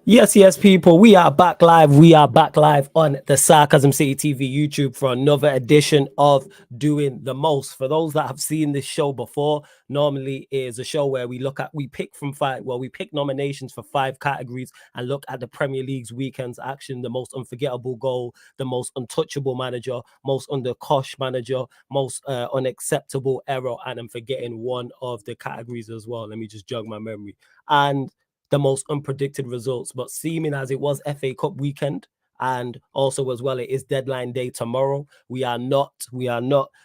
Yes, yes, people. We are back live. We are back live on the Sarcasm City TV YouTube for another edition of Doing the Most. For those that have seen this show before, normally it is a show where we pick from five, well, we pick nominations for five categories and look at the Premier League's weekend's action, the most unforgettable goal, the most untouchable manager, most undercosh manager, most unacceptable error, and I'm forgetting one of the categories as well. Let me just jog my memory. And the most unpredicted results. But seeming as it was FA Cup weekend, and also as well, it is deadline day tomorrow. We are not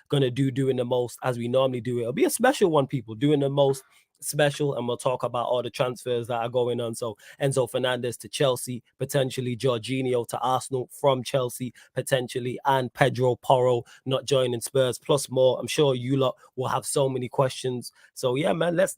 gonna doing the most as we normally do. It'll be a special one, people. Doing the most special, and we'll talk about all the transfers that are going on. So Enzo Fernandez to Chelsea, potentially Jorginho to Arsenal from Chelsea, potentially, and Pedro Porro not joining Spurs, plus more. I'm sure you lot will have so many questions. So yeah, man, let's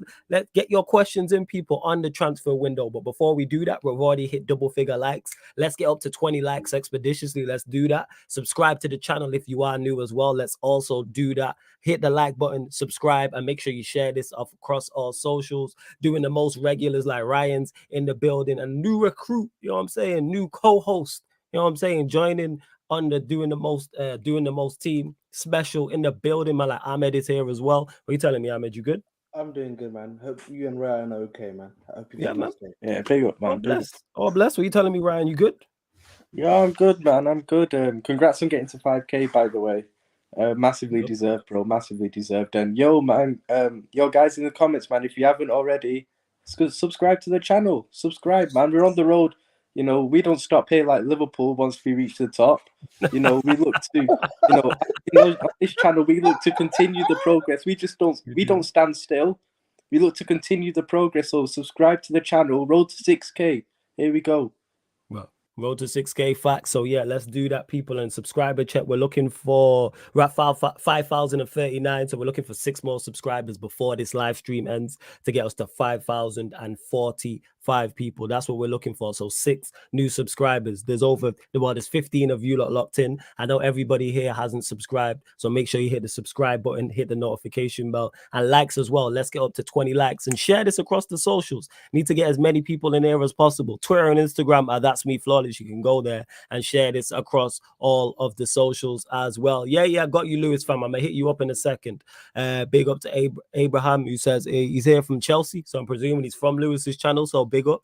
get your questions in, people, on the transfer window. But before we do that, we've already hit double figure likes. Let's get up to 20 likes expeditiously. Let's do that. Subscribe to the channel if you are new as well. Let's also do that. Hit the like button, subscribe, and make sure you share this across all socials. Doing the most regulars like Ryan's in the building, a new recruit, you know what I'm saying? New co-host, you know what I'm saying? Joining on the doing the most team special in the building, man. Like Ahmed is here as well. What are you telling me, Ahmed? You good? I'm doing good, man. Hope you and Ryan are okay, man. I hope you've had Yeah, a man. blessed day. Yeah, big up, All man. Big up. blessed. All blessed. What are you telling me, Ryan? You good? Yeah, I'm good, man. I'm good. Congrats on getting to 5K, by the way. Massively Yep. deserved, bro. Massively deserved. And yo, man, yo, guys in the comments, man, if you haven't already, subscribe to the channel. Subscribe, man. We're on the road. You know, we don't stop here like Liverpool once we reach the top. You know, we look to, on this channel, we look to continue the progress. We don't stand still. We look to continue the progress. So subscribe to the channel. Road to 6K. Here we go. Well, road to 6K facts. So yeah, let's do that, people. And subscriber check. We're at 5,039. So we're looking for six more subscribers before this live stream ends to get us to 5,045 people. That's what we're looking for. So six new subscribers. There's 15 of you lot locked in. I know everybody here hasn't subscribed. So make sure you hit the subscribe button, hit the notification bell, and likes as well. Let's get up to 20 likes and share this across the socials. Need to get as many people in here as possible. Twitter and Instagram, That's Me Flawless. You can go there and share this across all of the socials as well. Yeah, got you, Lewis, fam. I'm gonna hit you up in a second. Big up to Abraham, who says he's here from Chelsea, so I'm presuming he's from Lewis's channel. So big up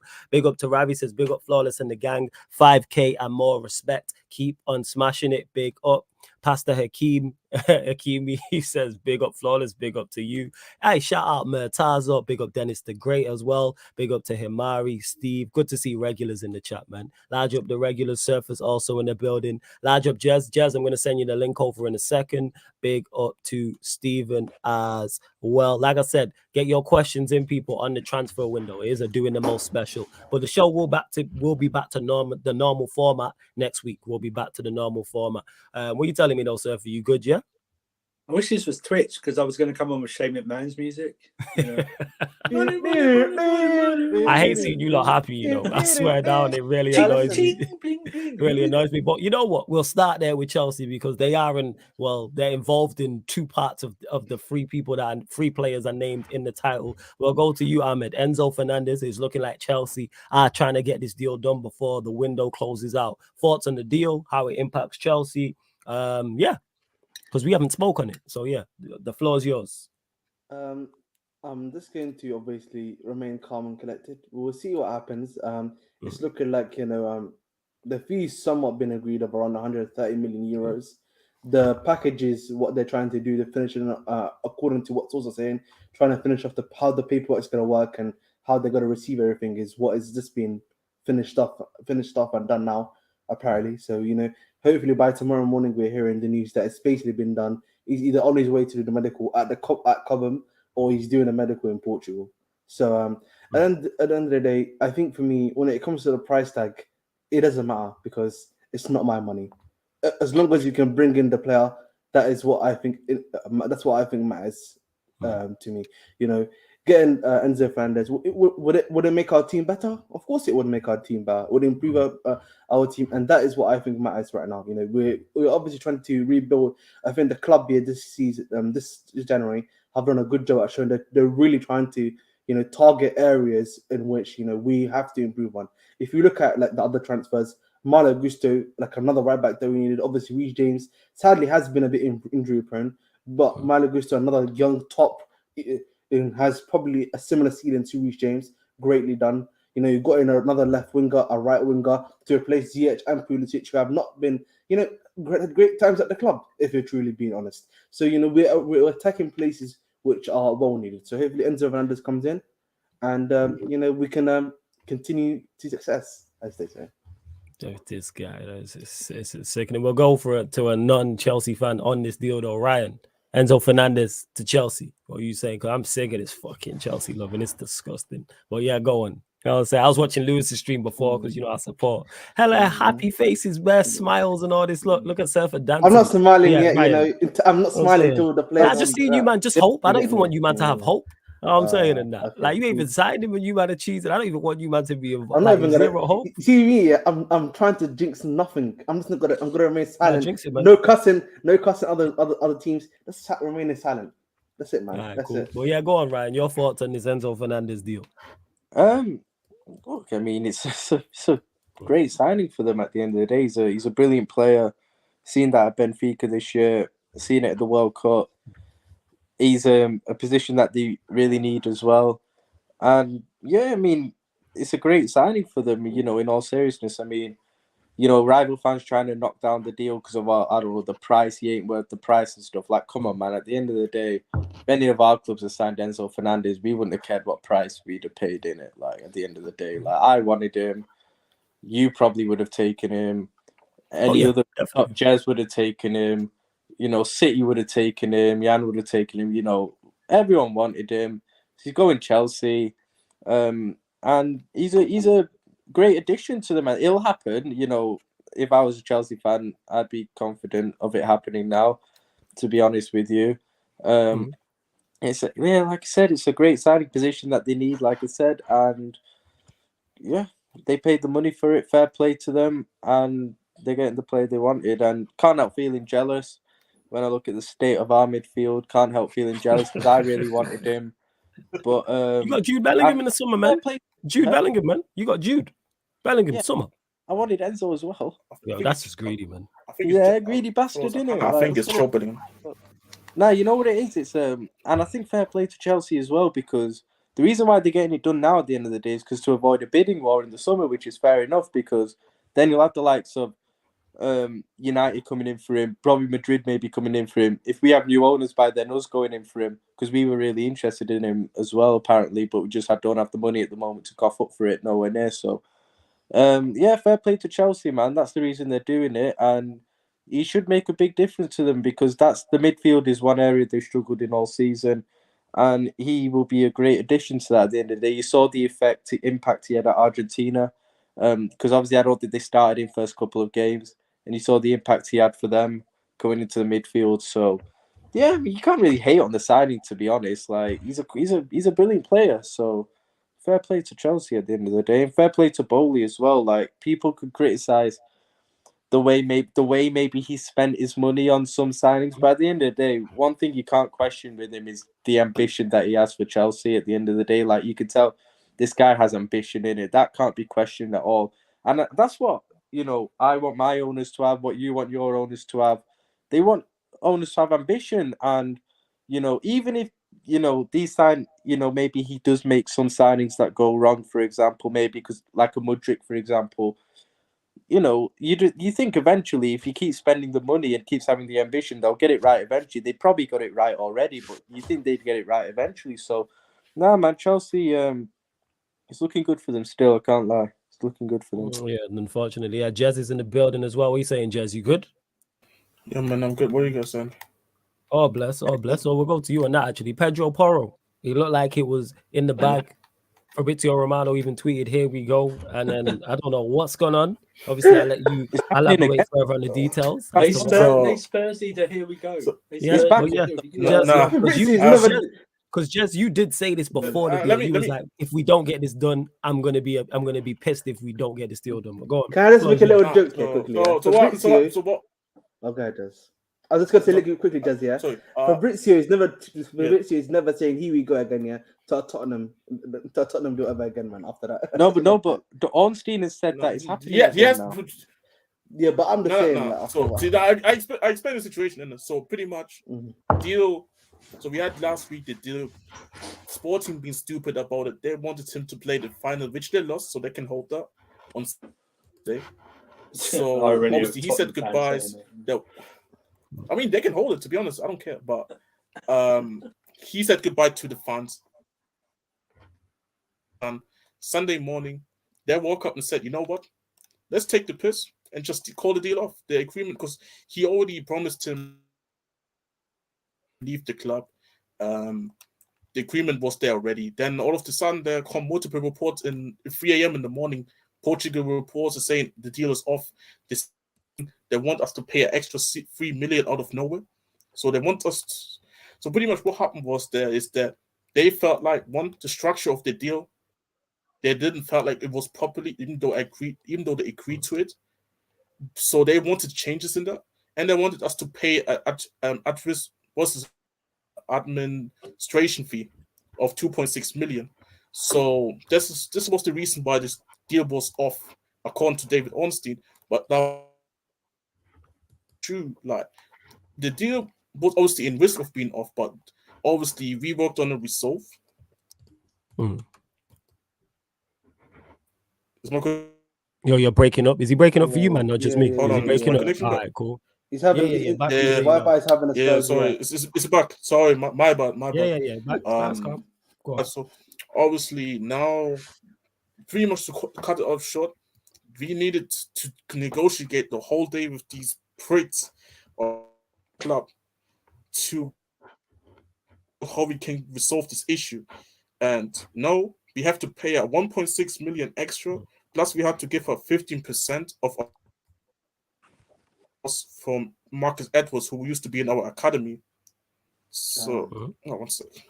to Ravi, says big up Flawless and the gang, 5K and more respect. Keep on smashing it. Big up. Pastor Hakimi, he says, big up Flawless, big up to you. Hey, shout out Murtaza, big up Dennis the Great as well. Big up to Himari, Steve. Good to see regulars in the chat, man. Large up the regular surface also in the building. Large up Jez. I'm going to send you the link over in a second. Big up to Stephen as well. Like I said, get your questions in, people, on the transfer window. It is a doing the most special. But the show will be back to the normal format next week. We'll be back to the normal format. What are you telling me though, sir? For you good, yeah? I wish this was Twitch because I was going to come on with Shane McMahon's music. You know? I hate seeing you lot happy, I swear down, it really annoys me. It really annoys me. But you know what? We'll start there with Chelsea because they're involved in two parts of the three players are named in the title. We'll go to you, Ahmed. Enzo Fernandez is looking like Chelsea are trying to get this deal done before the window closes out. Thoughts on the deal, how it impacts Chelsea? Because we haven't spoke on it. So yeah, the floor is yours. I'm just going to obviously remain calm and collected. We'll see what happens. It's looking like the fee's somewhat been agreed of around 130 million euros. The package is what they're trying to do. They're finishing according to what sources are saying, trying to finish off how the paperwork is going to work and how they're going to receive everything is what is just being finished off and done now apparently. So hopefully by tomorrow morning we're hearing the news that it's basically been done. He's either on his way to do the medical at Cobham or he's doing a medical in Portugal. So at the end of the day, I think for me, when it comes to the price tag, it doesn't matter because it's not my money. As long as you can bring in the player, that is what I think. That's what I think matters to me. Getting Enzo Fernandez, would it make our team better? Of course, it would make our team better. It would improve our team, and that is what I think matters right now. We're obviously trying to rebuild. I think the club here this season, this January, have done a good job at showing that they're really trying to target areas in which we have to improve on. If you look at like the other transfers, Malo Gusto, like another right back that we needed. Obviously, Reece James sadly has been a bit injury prone, but Malo Gusto, another young top, has probably a similar ceiling to Reece James. Greatly done. You've got in another left winger, a right winger to replace Ziyech and Pulisic, who have not been, great times at the club, if you're truly being honest. So, we're attacking places which are well needed. So hopefully Enzo Fernandez comes in and, we can continue to success, as they say. This guy, it's sickening. We'll go for it to a non-Chelsea fan on this deal, though. Ryan, Enzo Fernandez to Chelsea. What are you saying? Because I'm sick of this fucking Chelsea love, and it's disgusting. But yeah, go on. I was watching Lewis's stream before because I support. Hella happy faces, best smiles, and all this. Look at Surfer dancing. I'm not smiling yet, Ryan. I'm not smiling until the players. I just seen you, man. Just hope. I don't even want you, man, to have hope. I'm saying in that. Okay. Like, you ain't even signed him and you man to cheese it. I don't even want you man to be involved. I'm not even zero gonna hope. see me. I'm trying to jinx nothing. I'm gonna remain silent. Jinx it, no cussing other teams. Let's remain silent. That's it, man. Right, That's cool. it. Well, yeah, go on, Ryan. Your thoughts on this Enzo Fernandez deal? Look, I mean, it's a great signing for them at the end of the day. He's a brilliant player. Seen that at Benfica this year, seen it at the World Cup. He's a position that they really need as well. And yeah, I mean, it's a great signing for them, in all seriousness. I mean, rival fans trying to knock down the deal because of, I don't know, the price. He ain't worth the price and stuff. Like, come on, man. At the end of the day, if any of our clubs had signed Enzo Fernandez, we wouldn't have cared what price we'd have paid in it. Like, at the end of the day, like, I wanted him. You probably would have taken him. Any other top Jez would have taken him. City would have taken him. Jan would have taken him. Everyone wanted him. He's going Chelsea. And he's a great addition to them. It'll happen. If I was a Chelsea fan, I'd be confident of it happening now, to be honest with you. It's like I said, it's a great signing position that they need, like I said, and yeah, they paid the money for it. Fair play to them, and they're getting the play they wanted, and can't help feeling jealous when I look at the state of our midfield. Can't help feeling jealous because I really wanted him. But you got Jude Bellingham in the summer, man. Jude Bellingham, man. You got Jude Bellingham summer. I wanted Enzo as well. Yo, that's just greedy, man. Greedy bastard, innit? I think it's troubling. No, you know what it is? It's and I think fair play to Chelsea as well, because the reason why they're getting it done now at the end of the day is because to avoid a bidding war in the summer, which is fair enough, because then you'll have the likes of United coming in for him, probably Madrid maybe coming in for him. If we have new owners by then, us going in for him, because we were really interested in him as well, apparently, but we just don't have the money at the moment to cough up for it, nowhere near. So, fair play to Chelsea, man. That's the reason they're doing it, and he should make a big difference to them, because that's the midfield is one area they struggled in all season, and he will be a great addition to that at the end of the day. You saw the impact he had at Argentina, because obviously I don't think they started in first couple of games, and you saw the impact he had for them going into the midfield. So, yeah, I mean, you can't really hate on the signing, to be honest. Like, he's a brilliant player. So, fair play to Chelsea at the end of the day, and fair play to Bowley as well. Like, people could criticize the way maybe he spent his money on some signings, but at the end of the day, one thing you can't question with him is the ambition that he has for Chelsea. At the end of the day, like, you can tell this guy has ambition in it. That can't be questioned at all, and that's what I want my owners to have. What you want your owners to have. They want owners to have ambition, and even if these maybe he does make some signings that go wrong. For example, maybe because like a Modric, for example. You think eventually if he keeps spending the money and keeps having the ambition, they'll get it right eventually. They probably got it right already, but you think they'd get it right eventually. So, nah, man, Chelsea, it's looking good for them still. I can't lie. It's looking good for them. Yeah, and unfortunately, Jez is in the building as well. What are you saying, Jez? You good? Yeah, man, I'm good. What are you guys saying? Oh, bless. Oh, bless. So we'll go to you on that, actually. Pedro Porro. He looked like it was in the bag. Fabrizio Romano even tweeted, "Here we go," and then I don't know what's going on. Obviously, I'll let you elaborate further on the details. They Spurs need a here we go. Because Jez, you did say this before the deal. You was like, if we don't get this done, I'm gonna be pissed if we don't get this deal done. But go on. Can I just make a little joke here quickly? So what? Okay, Des. I was just gonna say quickly, Jazz. Yeah, Sorry. Fabrizio is never saying here we go again. Yeah, to Tottenham do it ever again, man. After that, but the Ornstein has said that it's happening. Yeah, again yes. now. Yeah, but I'm just saying. Like, So see, I explained the situation, and so pretty much deal. So we had last week the deal. Sporting being stupid about it. They wanted him to play the final, which they lost, so they can hold that on Sunday. So obviously he said goodbyes. I mean, they can hold it. To be honest, I don't care. But he said goodbye to the fans. Sunday morning, they woke up and said, "You know what? Let's take the piss and just call the deal off, the agreement, because he already promised him leave the club. The agreement was there already. Then all of a sudden, there come multiple reports in 3 a.m. in the morning. Portugal reports are saying the deal is off. They want us to pay an extra 3 million out of nowhere. So they want us. So pretty much what happened was that they felt like the structure of the deal. They didn't felt like it was properly, even though they agreed to it. So they wanted changes in that, and they wanted us to pay administration fee of 2.6 million. So this was the reason why this deal was off, according to David Ornstein. But now, true, like the deal was obviously in risk of being off, but obviously we worked on a resolve. Yo, you're breaking up. Is he breaking up for you, man? Not just me. Hold is he on, breaking up? Connection All right, cool. He's having his Wi-Fi is having a sorry, it's back. Sorry, my bad. Yeah. Back, that's calm. Go on. So obviously now, pretty much to cut it off short, we needed to negotiate the whole day with these pricks of club to how we can resolve this issue. And no, we have to pay a 1.6 million extra, plus we have to give her 15% of us from Marcus Edwards, who used to be in our academy. So, one second.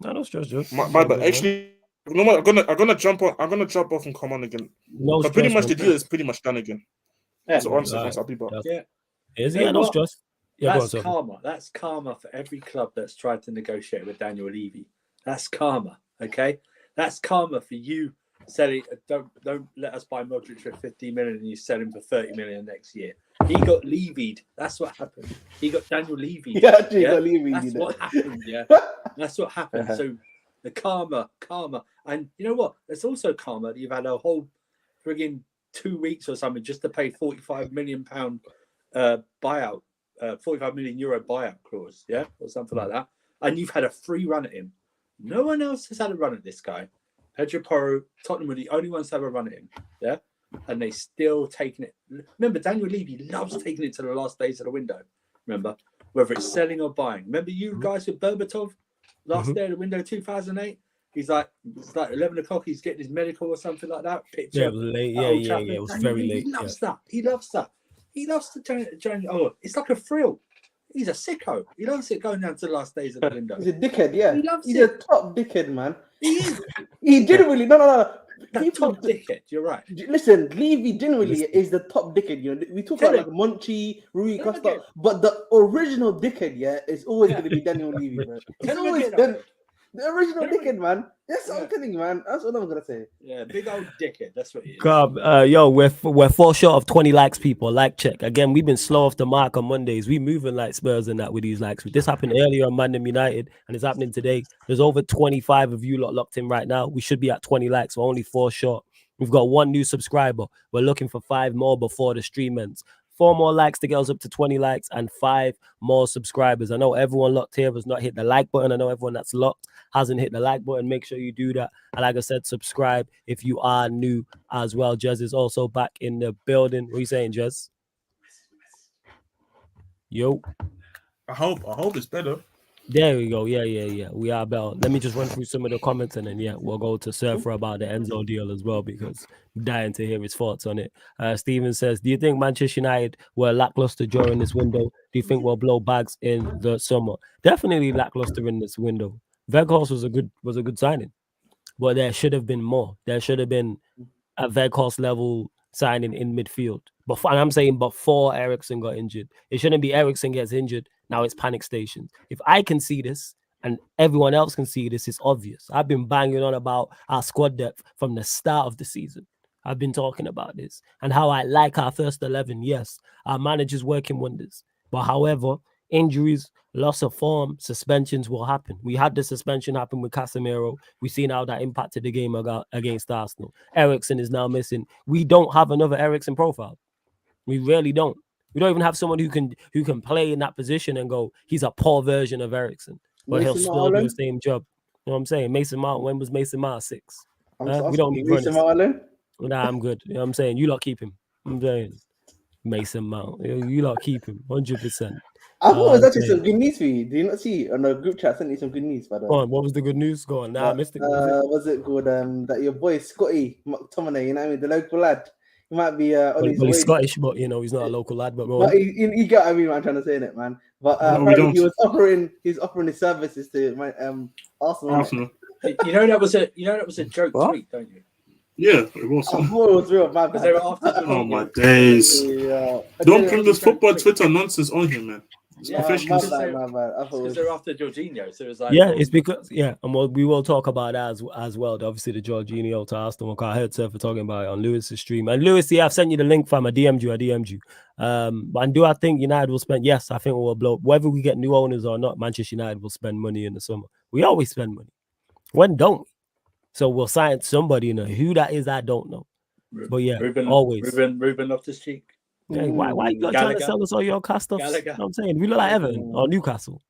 No, no stress, Joe. My bad. Actually, no more. I'm gonna jump on. I'm gonna jump off and come on again. No but stress, pretty much man. the deal is pretty much done again. Yeah. So one second, I'll be back. Yeah. Is You know he? No what? stress. Yeah, That's go on, karma. That's karma for every club that's tried to negotiate with Daniel Levy. That's karma. Okay, that's karma for you selling. Don't let us buy Modric for 50 million and you sell him for 30 million next year. He got Levied. That's what happened. He got Daniel Levy. Yeah, actually got Levy. That's what happened. Yeah, that's what happened. So the karma, and you know what? It's also karma that you've had a whole friggin' 2 weeks or something just to pay £45 million buyout, 45 million euro buyout clause, yeah, or something like that. And you've had a free run at him. No one else has had a run at this guy. Pedro Porro, Tottenham were the only ones to have a run at him, yeah, and they still taking it. Remember, Daniel Levy loves taking it to the last days of the window. Remember, whether it's selling or buying. Remember you guys with Berbatov last day of the window 2008. He's like, it's like 11 o'clock. He's getting his medical or something like that. Picture. Yeah, it was late. Yeah. It was very late. He loves that. He loves that. He loves to join. Oh, it's like a thrill. He's a sicko. He loves it going down to the last days of the window. He's a dickhead, yeah. He loves He's it. a top dickhead, man. He is. He genuinely, no. That top dickhead. You're right. Listen, Levy genuinely is the top dickhead. You know, we talk about like Monchi, Rui Costa, but the original dickhead, yeah, is always going to be Daniel Levy, bro. It's always the original dickhead, man. That's what I'm telling you, man. That's what I'm gonna say. Yeah, big old dickhead. That's what he is. Yo, we're 4 short of 20 likes, people. Like check. Again, we've been slow off the mark on Mondays. We moving like Spurs and that with these likes. This happened earlier on Man United, and it's happening today. There's over 25 of you lot locked in right now. We should be at 20 likes. We're only 4 short. We've got 1 new subscriber. We're looking for 5 more before the stream ends. 4 more likes to get us up to 20 likes and 5 more subscribers. I know everyone locked here has not hit the like button. I know everyone that's locked hasn't hit the like button. Make sure you do that. And like I said, subscribe if you are new as well. Jez is also back in the building. What are you saying, Jez? Yo. I hope it's better. There we go. Yeah. We are better. Let me just run through some of the comments and then, we'll go to Surfer about the Enzo deal as well because I'm dying to hear his thoughts on it. Steven says, do you think Manchester United were lackluster during this window? Do you think we'll blow bags in the summer? Definitely lackluster in this window. Weghorst was a good signing, but there should have been more. There should have been a Weghorst level signing in midfield. And I'm saying before Eriksen got injured. It shouldn't be Eriksen gets injured. Now it's panic stations. If I can see this and everyone else can see this, it's obvious. I've been banging on about our squad depth from the start of the season. I've been talking about this and how I like our first 11. Yes, our manager's working wonders. But however, injuries, loss of form, suspensions will happen. We had the suspension happen with Casemiro. We've seen how that impacted the game against Arsenal. Eriksen is now missing. We don't have another Eriksen profile. We really don't. We don't even have someone who can play in that position and go, he's a poor version of Eriksen, but he'll still do the same job. You know what I'm saying? Mason Mount, when was Mason Mount 6? We don't need Mason Mount. Nah, I'm good. You know what I'm saying? You lot keep him. I'm saying Mason Mount. You lot keep him 100%. I thought it was actually some good news for you. Did you not see on the group chat? I sent you some good news, by the way. Go on, what was the good news? Go on. Nah, I missed it. Was it good that your boy Scotty McTominay, you know what I mean, the local lad, he might be on his way. He's Scottish, but you know he's not a local lad. But you get what I mean. What I'm trying to say, it, man. But apparently he was offering his services to my Arsenal. You know that was a joke tweet, don't you? Yeah, it was. I thought it was real, man. Oh my days! Don't bring this football Twitter nonsense on here, man. Because they're after Jorginho, so it was like, it's because and we will talk about that as well. Obviously, the Jorginho to Arsenal. I heard Surfer talking about it on Lewis's stream. And Lewis, I've sent you the link, fam. I DM'd you. But do I think United will spend? Yes, I think we'll blow. Whether we get new owners or not, Manchester United will spend money in the summer. We always spend money. When don't we? So we'll sign somebody. Who that is, I don't know. But always. Ruben Loftus-Cheek. Hey, why you trying to sell us all your cast stuff? You know what I'm saying? We look like Everton or Newcastle.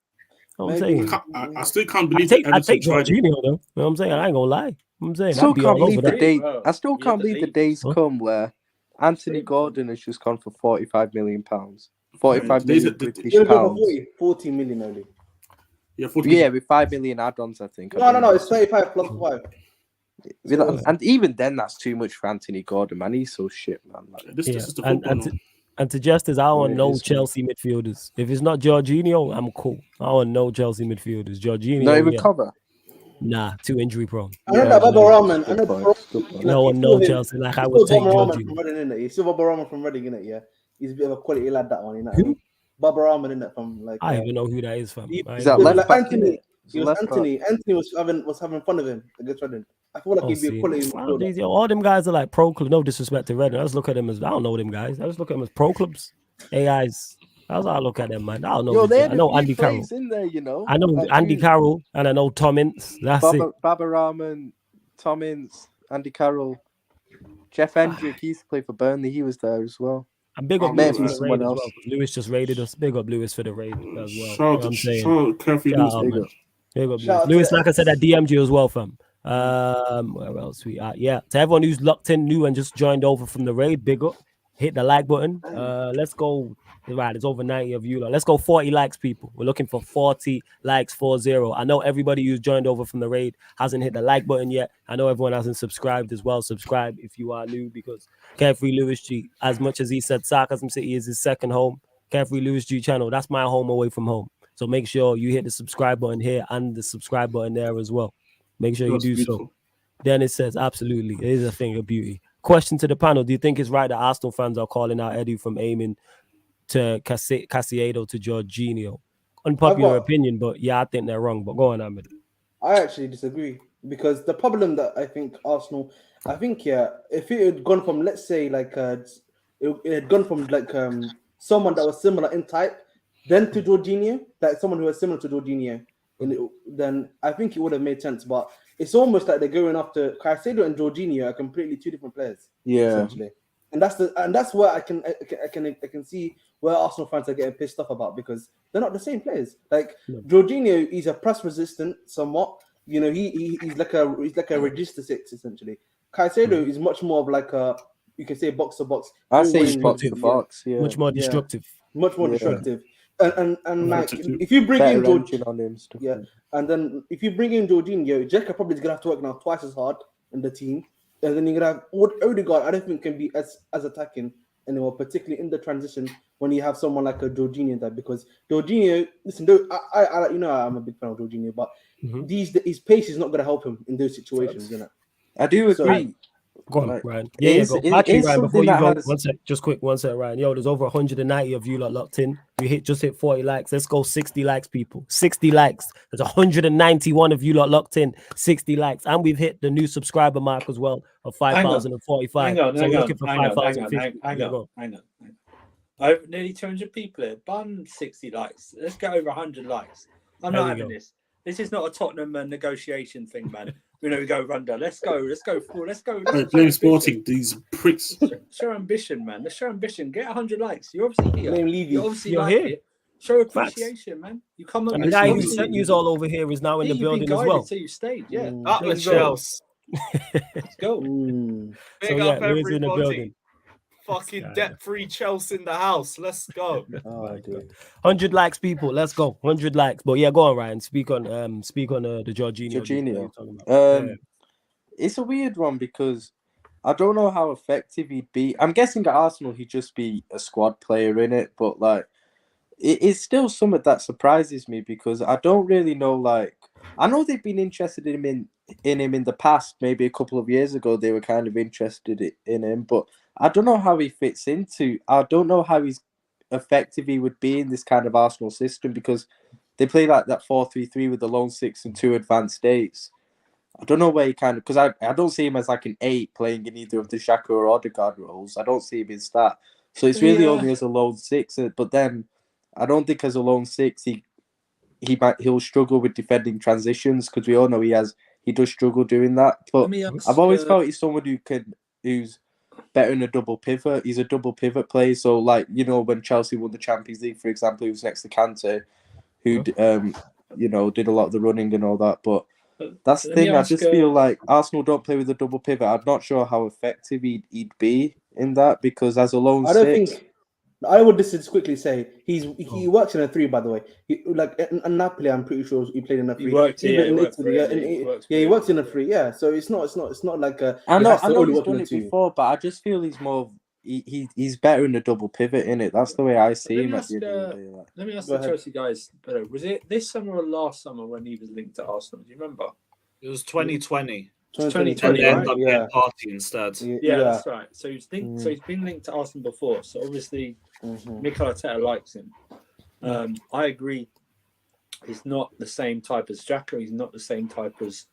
You know what I'm saying? I still can't believe I take Jorginho, though. You know what I'm saying? I ain't gonna lie. I'm saying I still can't believe the days come where Anthony Gordon has just gone for £45 million. 45 million British pounds. 40 million only. Yeah, with 5 million add-ons, I think. No, it's 35 plus 5. And even then, that's too much for Anthony Gordon, man. He's so shit, man. This is the football. And to Justice, I want no Chelsea midfielders. If it's not Jorginho, I'm cool. I want no Chelsea midfielders. Jorginho, not even cover. Nah, too injury prone. I know that Baba Rahman. No Chelsea. Like I would take Jorginho. He's still Baba Rahman from Reading, innit? Yeah, he's a bit of a quality lad. That one, you know. Who? Baba Rahman, innit? From like. I don't even know who that is from. Is that left back? Anthony was having fun of him against Reading. I feel like he'd be a quality. All them guys are like pro clubs. No disrespect to Reading. I just look at them as I don't know them guys. I just look at them as pro clubs. AIs. That's how I look at them, man. I don't know. I know Andy Carroll. In there, you know. I know like Andy Carroll and I know Tom Ince. That's it. Baba Rahman, Tom Ince, Andy Carroll, Jeff Hendrick. He used to play for Burnley. He was there as well. And big up Lewis for the raid as well. Lewis just raided us. Big up Lewis for the raid as well. Big up Lewis. Like I said, I DM'd you as well, fam. Where else we at? Yeah. To everyone who's locked in new and just joined over from the raid, big up. Hit the like button. Let's go. Right, it's over 90 of you. Let's go 40 likes, people. We're looking for 40 likes, 40. I know everybody who's joined over from the raid hasn't hit the like button yet. I know everyone hasn't subscribed as well. Subscribe if you are new, because Carefree Lewis G, as much as he said Sarcasm City is his second home, Carefree Lewis G channel, that's my home away from home. So make sure you hit the subscribe button here and the subscribe button there as well. Make sure you do so. Then it says, absolutely, it is a thing of beauty. Question to the panel: do you think it's right that Arsenal fans are calling out Eddie from aiming to Casado to Jorginho? Unpopular opinion, but yeah, I think they're wrong. But go on, Ahmed. I actually disagree, because the problem that I think Arsenal, if it had gone from, let's say, like it had gone from like someone that was similar in type, then to Jorginho, like someone who was similar to Jorginho, then I think it would have made sense. But it's almost like they're going after Casado and Jorginho are completely two different players. Yeah, essentially. And that's where I can see where Arsenal fans are getting pissed off about, because they're not the same players. Like Jorginho, he's a press resistant somewhat. You know, he's like a register 6 essentially. Casado is much more of like a, you can say, box to box. I say he's box to box. Yeah, much more destructive. Much more destructive. And like if you bring in Jorginho, and then if you bring in Jorginho, Jacob probably is gonna have to work now twice as hard in the team. And then you're gonna have Odegaard. I don't think can be as attacking anymore, particularly in the transition when you have someone like a Jorginho there. Because Jorginho, listen, I you know I'm a big fan of Jorginho, but his pace is not gonna help him in those situations, you know. I do agree. Go on, Like, Ryan. Yeah, it is- go. it Actually, is Ryan, before something you that go, has- one sec, just quick, one sec, Ryan. Yo, there's over 190 of you lot locked in. We just hit 40 likes. Let's go 60 likes, people. 60 likes. There's 191 of you lot locked in. 60 likes. And we've hit the new subscriber mark as well of 5,045. Hang on, So hang we're on, looking for hang on, 5,050. hang Yeah, on, go. hang on. Over nearly 200 people here. Bun 60 likes. Let's get over 100 likes. I'm There not we having go. this. This is not a Tottenham negotiation thing, man. We know we go under. Let's go. Let's go. Let's go. Hey, Let's blame Sporting, these pricks. show ambition, man. Let's show ambition. Get 100 likes. You're obviously here. Name Levy. You obviously You're like here. it. Show Facts. appreciation, man. You come up. And the And guy who obviously- sent yous all over here is now in the You've been building as guided, well. so you stayed. Yeah. Up the Let's go. Chelsea. Let's go. Mm. Big So, up yeah, Louis in the everybody. building. Fucking guy. debt-free Chelsea in the house. Let's go. Oh, dear. 100 likes, people. Let's go. 100 likes. But yeah, go on, Ryan. Speak on the Jorginho. deal that Jorginho. you're talking about. Yeah. It's a weird one because I don't know how effective he'd be. I'm guessing at Arsenal he'd just be a squad player in it, but like it's still something that surprises me because I don't really know. Like I know they've been interested in him in the past. Maybe a couple of years ago they were kind of interested in him, but I don't know how he fits into. I don't know how effective he would be in this kind of Arsenal system because they play like that 4-3-3 with the lone six and two advanced eights. I don't know where he kind of because I don't see him as like an 8 playing in either of the Xhaka or Odegaard roles. I don't see him as that. So it's really only as a lone 6. But then I don't think as a lone 6 he'll struggle with defending transitions because we all know he does struggle doing that. But I've always felt he's someone who's better in a double pivot. He's a double pivot player. So like when Chelsea won the Champions League, for example, he was next to Kante, who did a lot of the running and all that. But that's the thing. I just feel like Arsenal don't play with a double pivot. I'm not sure how effective he'd be in that because as a lone I don't 6, think. I would just quickly say he works in a 3. By the way, in Napoli, I'm pretty sure he played in a 3. He worked, Even in worked Italy, for it, he works in a 3. Yeah, so it's not like a. I he know has to only he's work in done a it 2. before, but I just feel he's more. He's better in a double pivot in it. That's the way I see him at the end of the day. Like. Let me ask Go the ahead. Chelsea guys, was it this summer or last summer when he was linked to Arsenal? Do you remember? It was 2020. 2020, And right? end up Yeah. getting party instead. Yeah, that's right. So he's linked. So he's been linked to Arsenal before. So obviously, Mikel Arteta likes him. I agree. He's not the same type as Xhaka. He's not the same type as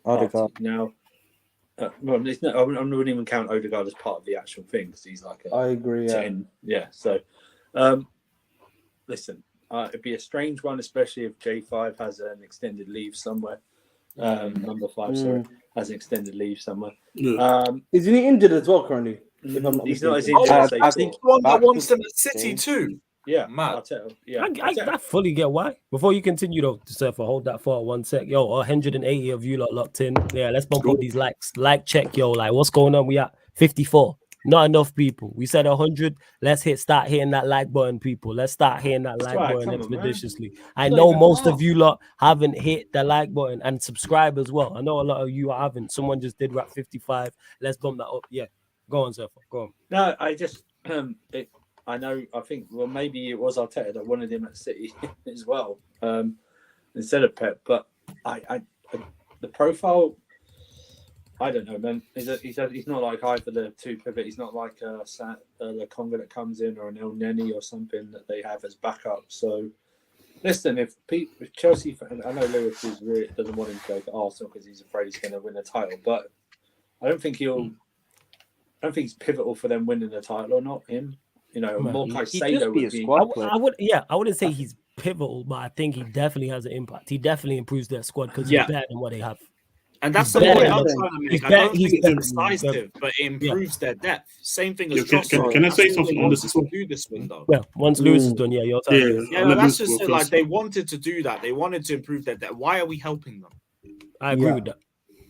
Odegaard. now. Well, it's not, I wouldn't even count Odegaard as part of the actual thing because he's like a I agree. Yeah. 10. Yeah. So, listen, it'd be a strange one, especially if J5 has an extended leave somewhere. Number 5, sorry, has an extended leave somewhere. Yeah. Isn't he injured as well currently? If I'm not He's not as mistaken? injured as they I thought. think One that back wants to him at City game. too. Yeah, Mad. Arteta, yeah. I fully get why. Before you continue though, Surfer, hold that for 1 sec. Yo, 180 of you lot locked in. Yeah, let's bump up these likes. Like check, yo. Like, what's going on? We at 54. Not enough people. We said 100. Let's start hitting that like button, people. Let's start hitting that like right, button come on, man. expeditiously. I Not know even most half. of you lot haven't hit the like button and subscribe as well. I know a lot of you haven't. Someone just did. We're at 55. Let's bump that up. Yeah, go on, Surfer. Go on. No, I just I know. I think maybe it was Arteta that wanted him at City as well instead of Pep. But I the profile. I don't know, man. He's not like either the 2 pivot. He's not like a Conga that comes in or an El Neni or something that they have as backup. So, listen, if Chelsea, I know Lewis doesn't want him to go to Arsenal because he's afraid he's going to win a title, but I don't think he's pivotal for them winning the title or not. Him, more Casado would be. I wouldn't say he's pivotal, but I think he definitely has an impact. He definitely improves their squad because he's better than what they have. And that's He's the better point than I'm them. trying to He's make. I better- don't he's think better it's than them. decisive, but it improves their depth. Same thing as Yeah, Trossard. can I say That's all something they on wanted this to one? do this window. Well, once Lewis is done, yeah, your time. Yeah, I'll no, let that's Lewis just go it. Like first. they wanted to do that. They wanted to improve their depth. Why are we helping them? I agree with that.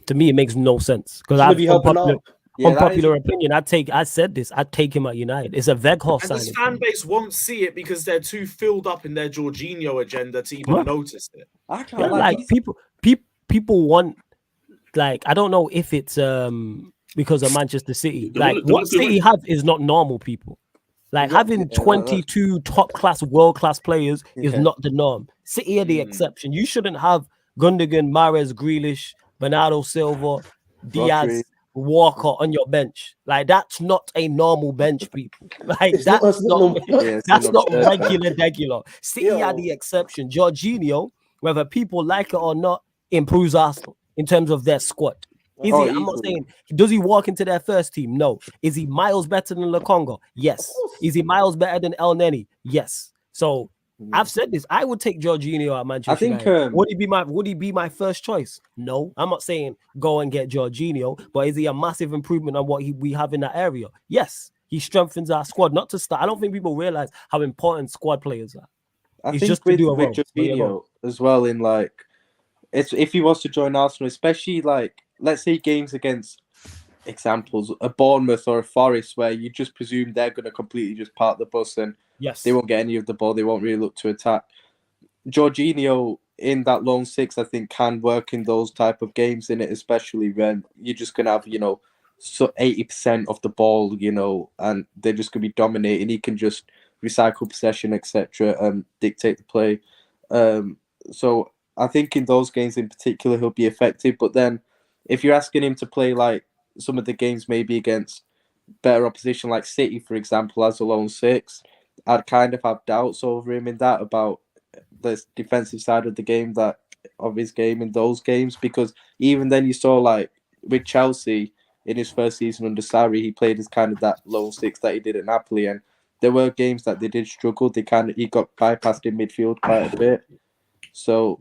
To me, it makes no sense because Should I've be helping unpopular, up. Yeah, that unpopular is- opinion. I said this. I'd take him at United. It's a Weghorst And this signing. fan base won't see it because they're too filled up in their Jorginho agenda to even What? notice it. I can't Yeah, like people want. Like I don't know if it's because of Manchester City. The Like one- the what ones that City have is not normal, people. Like having 22 top class, world class players is not the norm. City are the exception. You shouldn't have Gundogan, Mahrez, Grealish, Bernardo Silva, Diaz, Walker on your bench. Like that's not a normal bench, people. Like It's not, that's it's not not normal. Yeah, it's that's an not absurd, man. regular. City are Yo. the exception. Jorginho, whether people like it or not, improves Arsenal in terms of their squad. Is Oh, he? I'm not easily. saying does he walk into their first team? No. Is he miles better than Lukonga? Yes. course. Is he miles better than El Neni? Yes. So I've said this. I would take Jorginho at Manchester I think United. Would he be my first choice? No. I'm not saying go and get Jorginho, but is he a massive improvement on what we have in that area? Yes. He strengthens our squad. Not to start. I don't think people realize how important squad players are. I It's think just to with do a with role. But yeah, go on. Jorginho as well in like it's if he was to join Arsenal, especially like let's say games against examples a Bournemouth or a Forest where you just presume they're going to completely just park the bus and Yes. they won't get any of the ball, they won't really look to attack. Jorginho in that lone six, I think, can work in those type of games in it, especially when you're just gonna have, so 80% of the ball, and they're just gonna be dominating. He can just recycle possession, etc., and dictate the play. So I think in those games in particular he'll be effective. But then if you're asking him to play like some of the games maybe against better opposition like City, for example, as a lone six, I'd kind of have doubts over him in that about the defensive side of the game of his game in those games, because even then you saw like with Chelsea in his first season under Sarri, he played as kind of that lone six that he did at Napoli, and there were games that they did struggle. He got bypassed in midfield quite a bit. So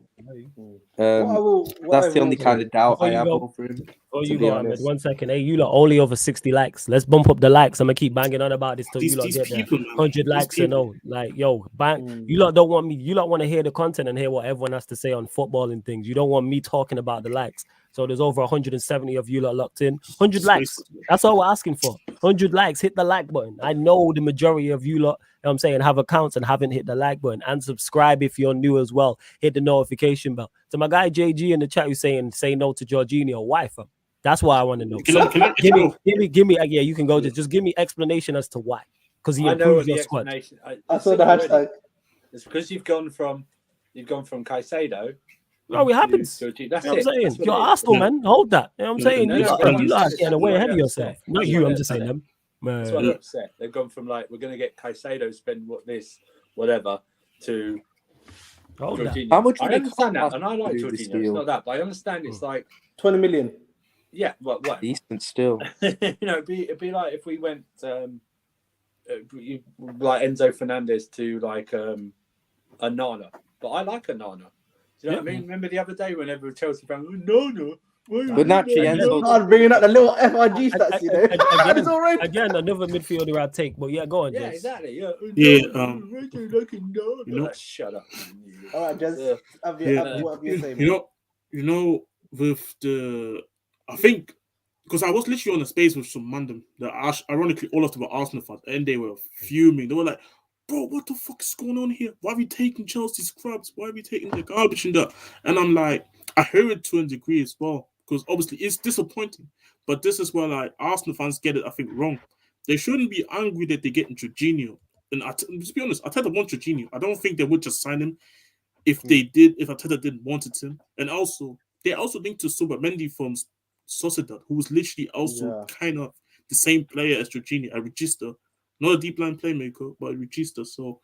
that's the only kind of doubt I have over him. Oh, to you be go, Ahmed. honest. 1 second. Hey, you lot only over 60 likes. Let's bump up the likes. I'm gonna keep banging on about this till These you lot get there. people, man. 100 These likes and people. no. Like, yo, bang. You lot don't want me. You lot want to hear the content and hear what everyone has to say on football and things. You don't want me talking about the likes. So there's over 170 of you lot locked in. 100 likes. That's all we're asking for. 100 likes. Hit the like button. I know the majority of you lot, I'm saying, have accounts and haven't hit the like button, and subscribe if you're new as well. Hit the notification bell. To my guy JG in the chat who's saying say no to Jorginho, why fam? That's why I want to know. So give me. Yeah, you can go. Just give me explanation as to why. Because he improves your squad. I saw the hashtag. It's because you've gone from Casado. No, it happens. That's you know what I'm saying? You're Arsenal, man. Hold that. You know what I'm saying? No, you lot are upset. getting way ahead of yourself. Upset. Not That's you. why I'm just saying them. That's why they're upset. They've gone from like we're going to get Casado, spend whatever, to Jorginho. How much I would it understand cost that, and I like to do this Jorginho. It's deal? not that, but I understand it's like 20 million. yeah, what? Decent still. It'd be like if we went like Enzo Fernandez to like a Nana, but I like a Nana. Do you know what I mean? Remember the other day whenever Chelsea fans, Nana. But naturally, Enzo. I'm bringing out the little FRG stats, you know. It's already. Again, another midfielder I'd take. But yeah, go on, Yeah, Jess. exactly. Shut up. All right, Jess. What have you say, man? With the, I think, because I was literally on a space with some Mandem that ironically all of them were Arsenal fans, and they were fuming. They were like, "Bro, what the fuck is going on here? Why are we taking Chelsea's scrubs? Why are we taking the garbage and that?" And I'm like, I hear it to a degree as well, because obviously it's disappointing. But this is where like Arsenal fans get it, I think, wrong. They shouldn't be angry that they get Jorginho. And to be honest, Arteta wants Jorginho. I don't think they would just sign him if Arteta didn't want him. And also, they also linked to Subamendi from Sociedad, who was literally also kind of the same player as Jorginho, a regista. Not a deep line playmaker, but a regista. So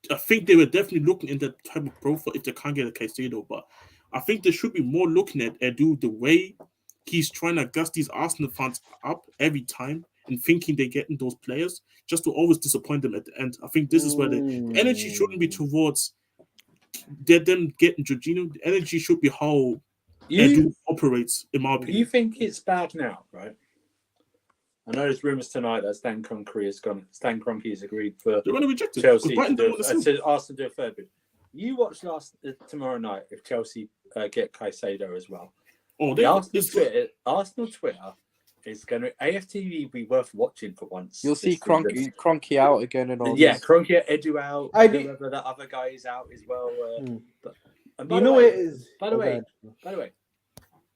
I think they were definitely looking in that type of profile if they can't get a Casado. But I think they should be more looking at Edu, the way he's trying to gas these Arsenal fans up every time and thinking they're getting those players just to always disappoint them at the end. I think this is where the energy shouldn't be towards them getting Jorginho. The energy should be how Edu operates, in my opinion. You think it's bad now, right? I know there's rumours tonight that Stan Kroenke has agreed for Chelsea to Arsenal do a third bid. You watch tomorrow night if Chelsea get Casado as well. Oh, the Arsenal Twitter is going to AFTV be worth watching for once. You'll see Kroenke out again and all. Yeah, Kroenke, Edu out. Whoever that other guy is out as well. And by the way, it is. By the way,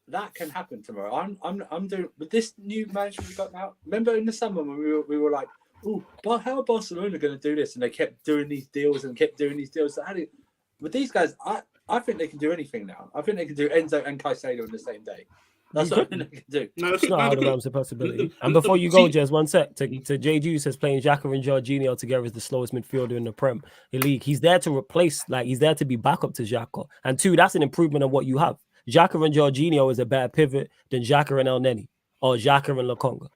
that can happen tomorrow. I'm doing with this new management we got now. Remember in the summer when we were like, "Oh, but how are Barcelona going to do this?" And they kept doing these deals. So with these guys, I think they can do anything now. I think they can do Enzo and Casado on the same day. That's what they can do. No, It's not out of the realms of possibility. And before you go, Jez, one sec. To JG says playing Xhaka and Jorginho together is the slowest midfielder in the Prem League. He's there to replace, he's there to be backup to Xhaka. And two, that's an improvement on what you have. Xhaka and Jorginho is a better pivot than Xhaka and El Neni or Xhaka and Lokonga.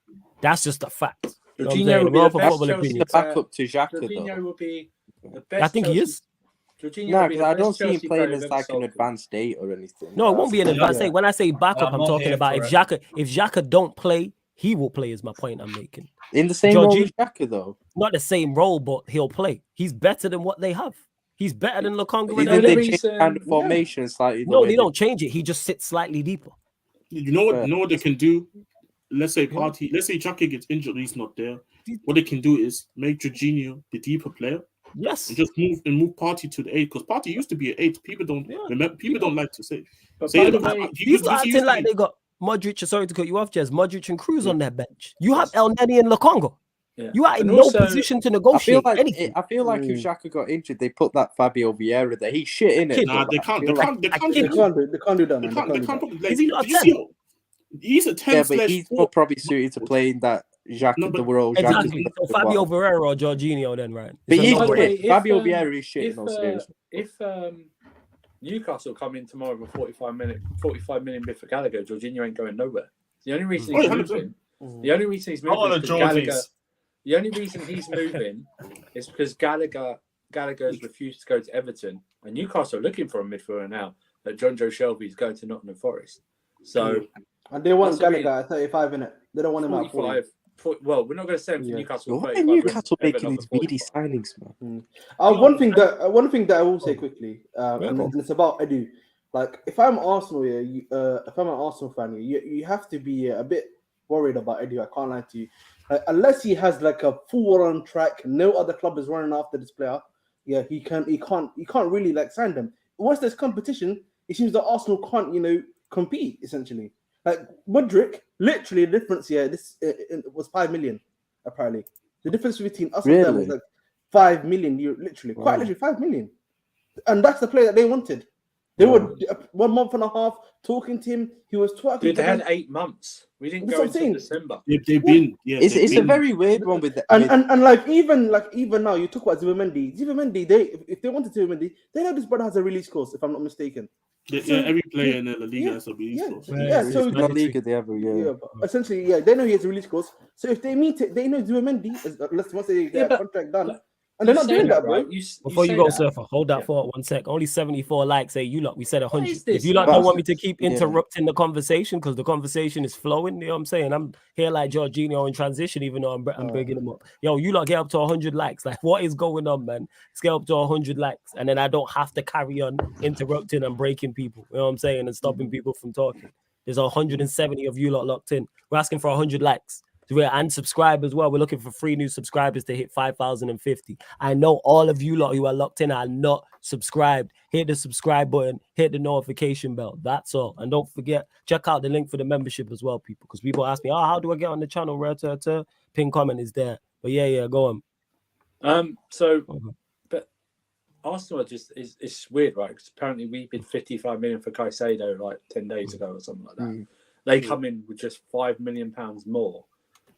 That's just a fact. Jorginho will be the best Chelsea the backup to Xhaka, Jorginho though. will be the best. I think he is. No, because I don't see him playing as like an advanced eight or anything. No, it won't be an advanced eight. When I say backup, I'm talking about if Xhaka don't play, he will play. Is my point I'm making. In the same role as Xhaka, though. Not the same role, but he'll play. He's better than what they have. He's better than Lokonga. Even they change kind of formation slightly. No, they don't change it. He just sits slightly deeper. You know what? You know what they can do. Let's say Xhaka gets injured, he's not there. What they can do is make Jorginho the deeper player. Yes, and just move Party to the 8 because Party used to be an 8. People don't remember. People don't like to say. These are acting like they got Modric. Sorry to cut you off, Jez. Modric and Cruz on their bench. You have El Neni and Lokonga. Yeah. You are in no position to negotiate anything. I feel like if Xhaka got injured, they put that Fabio Vieira there. He's shit in it. Nah, they can't do that. They can't do that. He's a 10. Yeah, but he's probably suited to playing that. Xhaka, the world. Exactly. So Fabio Vieira or Jorginho, then, right? But he's shit. Fabio Vieira is shit. If Newcastle come in tomorrow with 45 million bid for Gallagher, Jorginho ain't going nowhere. The only reason he's moving, the only reason he's moving is because Gallagher's refused to go to Everton, and Newcastle are looking for a midfielder now. That John Joe Shelby's going to Nottingham Forest. So and they want Gallagher at 35 in it. They don't want him at 45. Well, we're not going to send him to Newcastle. Why are Newcastle making these greedy signings, man? One thing that I will say quickly, and it's about Edu. Like, if I'm Arsenal here, if I'm an Arsenal fan here, you have to be a bit worried about Edu. I can't lie to you. Unless he has like a full-on track, no other club is running after this player. Yeah, he can't really like sign them. Once there's competition, it seems that Arsenal can't, compete essentially. Like Modric, literally the difference here, it was 5 million, apparently. The difference between us and them was like 5 million, literally, quite literally 5 million. And that's the player that they wanted. They were 1 month and a half talking to him. He was twerking. Dude, they had 8 months. We didn't go until December. They've been. It's a very weird one with that. And like even now, you talk about Zubimendi. If they wanted Zubimendi, they know this brother has a release clause, if I'm not mistaken. Every player in the La Liga has a release clause. So La Liga they have essentially, they know he has a release clause. So if they meet it, they know Zubimendi, once they get their contract done. And they're not doing that, bro. Before you go, Surfer, hold that thought 1 sec. Only 74 likes. Hey, you lot, we said 100. If you lot don't want me to keep interrupting the conversation because the conversation is flowing, you know what I'm saying? I'm here like Jorginho in transition, even though I'm bringing him up. Yo, you lot get up to 100 likes. Like, what is going on, man? Let's get up to 100 likes. And then I don't have to carry on interrupting and breaking people. You know what I'm saying? And stopping people from talking. There's 170 of you lot locked in. We're asking for 100 likes. And subscribe as well. We're looking for 3 new subscribers to hit 5,050. I know all of you lot who are locked in are not subscribed. Hit the subscribe button, hit the notification bell. That's all. And don't forget, check out the link for the membership as well, people. Because people ask me, how do I get on the channel? Pin comment is there. But yeah, go on. But Arsenal it's weird, right? Because apparently we bid 55 million for Casado like 10 days ago or something like that. They come in with just £5 million more.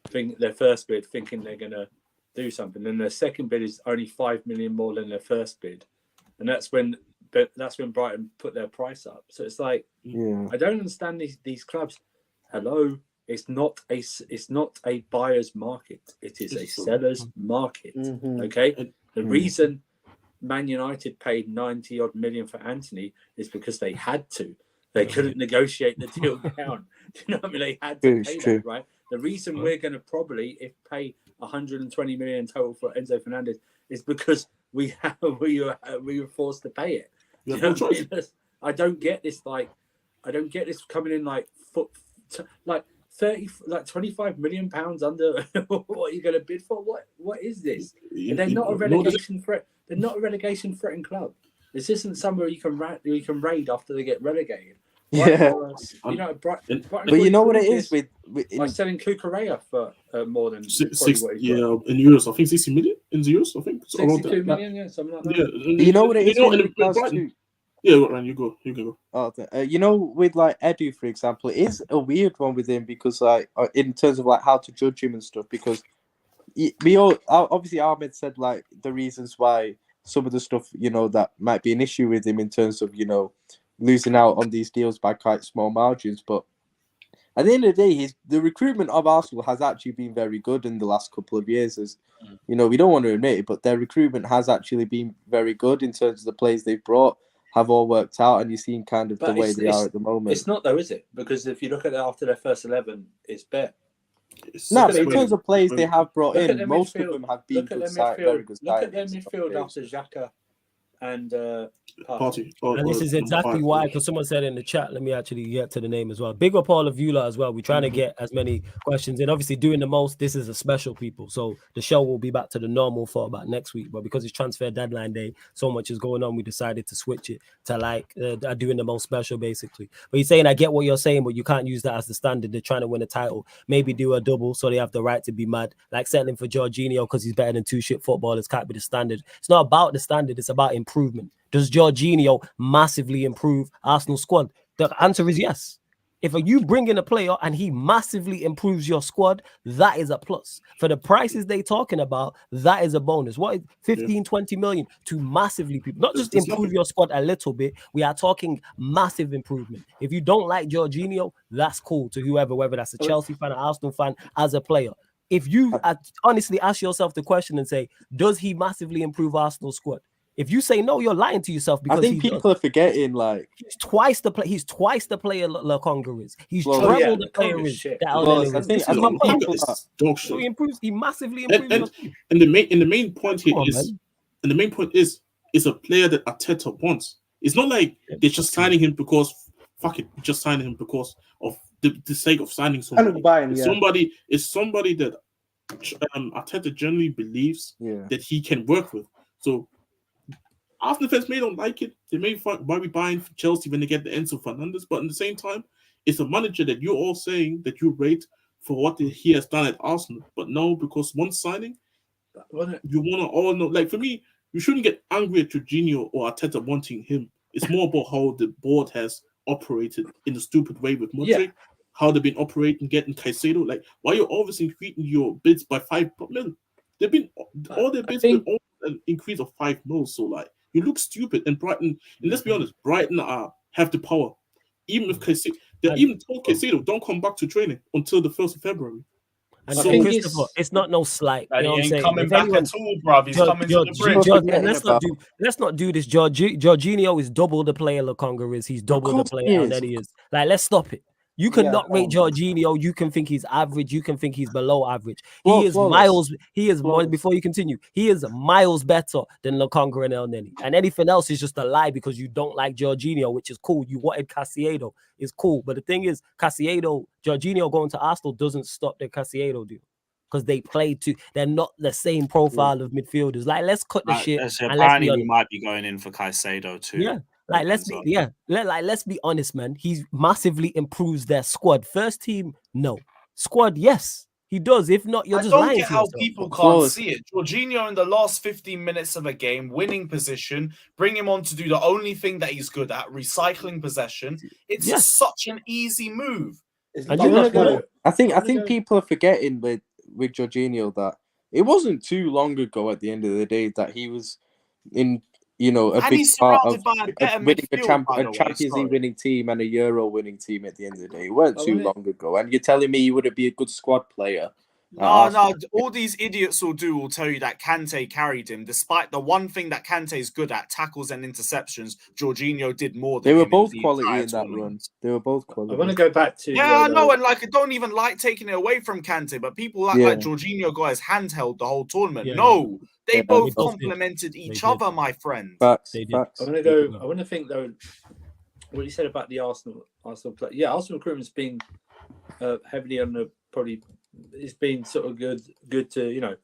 Think their first bid, thinking they're gonna do something, and their second bid is only 5 million more than their first bid, and that's when Brighton put their price up. So it's like, I don't understand these clubs. Hello, it's not a buyer's market. It is a seller's market. Okay, the reason Man United paid 90 odd million for Anthony is because they had to. They couldn't negotiate the deal down. Do you know what I mean? They had to pay that, right? The reason we're going to probably pay 120 million total for Enzo Fernandez is because we were forced to pay it. You know what I mean? I don't get this. I don't get this coming in like 25 million pounds under what are you going to bid for? What is this? They're not a relegation threat. They're not a relegation threatened club. This isn't somewhere you can raid after they get relegated. But you know what it is with like selling Cucurella for more than 6 in euros. I think 60 million in euros. I think 62 million, something like that. You know what it is with regards to Yeah, Ryan, you go. You can go. Oh, you know, with like Edu, for example, it is a weird one with him because, like, in terms of like how to judge him and stuff. Because we all obviously Ahmed said like the reasons why some of the stuff, you know, that might be an issue with him in terms of, you know, losing out on these deals by quite small margins. But at the end of the day, the recruitment of Arsenal has actually been very good in the last couple of years. As you know, we don't want to admit it, but their recruitment has actually been very good in terms of the players they've brought have all worked out, and you've seen kind of the way they are at the moment. It's not though, is it? Because if you look at it after their first 11, it's better. No, but in terms of players they have brought in, most of them have been good very good signings. Look at their midfield after Xhaka and Party. And this is exactly why, because someone said in the chat, let me actually get to the name as well. Big up all of you lot as well. We're trying to get as many questions in. Obviously, doing the most, this is a special, people. So the show will be back to the normal for about next week. But because it's transfer deadline day, so much is going on, we decided to switch it to like doing the most special, basically. But he's saying, I get what you're saying, but you can't use that as the standard. They're trying to win a title. Maybe do a double so they have the right to be mad. Like settling for Jorginho because he's better than two shit footballers can't be the standard. It's not about the standard. It's about improvement. Does Jorginho massively improve Arsenal squad? The answer is yes. If you bring in a player and he massively improves your squad, that is a plus. For the prices they're talking about, that is a bonus. What is 15, 20 million to massively improve? Not just improve your squad a little bit. We are talking massive improvement. If you don't like Jorginho, that's cool to whoever, whether that's a Chelsea fan, an Arsenal fan, as a player. If you honestly ask yourself the question and say, does he massively improve Arsenal's squad? If you say no, you're lying to yourself. Because I think people are forgetting, like he's twice the player Lokonga is. He's treble the player is that so he improves. He massively improves. And the main point here is, and the main point is a player that Arteta wants. It's not like they're just signing him because just signing him because of the sake of signing somebody. It's somebody that Arteta generally believes that he can work with. So Arsenal fans may don't like it. They may why we buying for Chelsea when they get the Enzo Fernandez, but at the same time, it's a manager that you're all saying that you rate for what he has done at Arsenal. But no, because one signing, you want to all know. Like for me, you shouldn't get angry at Jorginho or Arteta wanting him. It's more about how the board has operated in a stupid way with Modric, how they've been operating, getting Casado. Like, why are you always increasing your bids by 5 million? They've been all their bids been an increase of 5 mil. So like. You look stupid, and Brighton. And let's be honest, Brighton have the power. Even if Casado, they even told Casado, don't come back to training until the 1st of February. And so Christopher, it's not no slight. You know what I'm saying? Coming back at all, bruv. He's coming to the bridge. Let's not do this. Jorginho is double the player Lokonga is. He's double the player Alneny is. Like, let's stop it. You cannot rate Jorginho. You can think he's average. You can think he's below average. He is miles. He is more. Before you continue, he is miles better than Lokonga and Elneny. And anything else is just a lie because you don't like Jorginho, which is cool. You wanted Casado, is cool. But the thing is, Jorginho going to Arsenal doesn't stop the Casado deal because they play too. They're not the same profile of midfielders. Like, let's cut the shit. Apparently, we might be going in for Casado too. Yeah. Like, let's be honest, man. He massively improves their squad. First team, no. Squad, yes. He does. If not, you're just lying. I don't get how people can't see it. Jorginho in the last 15 minutes of a game, winning position, bring him on to do the only thing that he's good at, recycling possession. It's such an easy move. I think people are forgetting with Jorginho that it wasn't too long ago at the end of the day that he was in a big part of winning a Champions League winning team and a Euro winning team at the end of the day. It weren't too long ago. And you're telling me you wouldn't be a good squad player? No. All these idiots will tell you that Kante carried him, despite the one thing that Kante is good at, tackles and interceptions. Jorginho did more than they were both quality in that run. They were both quality. I want to go back to I know, and I don't even like taking it away from Kante, but people act like Jorginho got his handheld the whole tournament. No, they both complemented each other, my friend. Facts. I want to think though. What you said about the Arsenal play. Yeah, Arsenal recruitment's been heavily on the probably. It's been sort of good to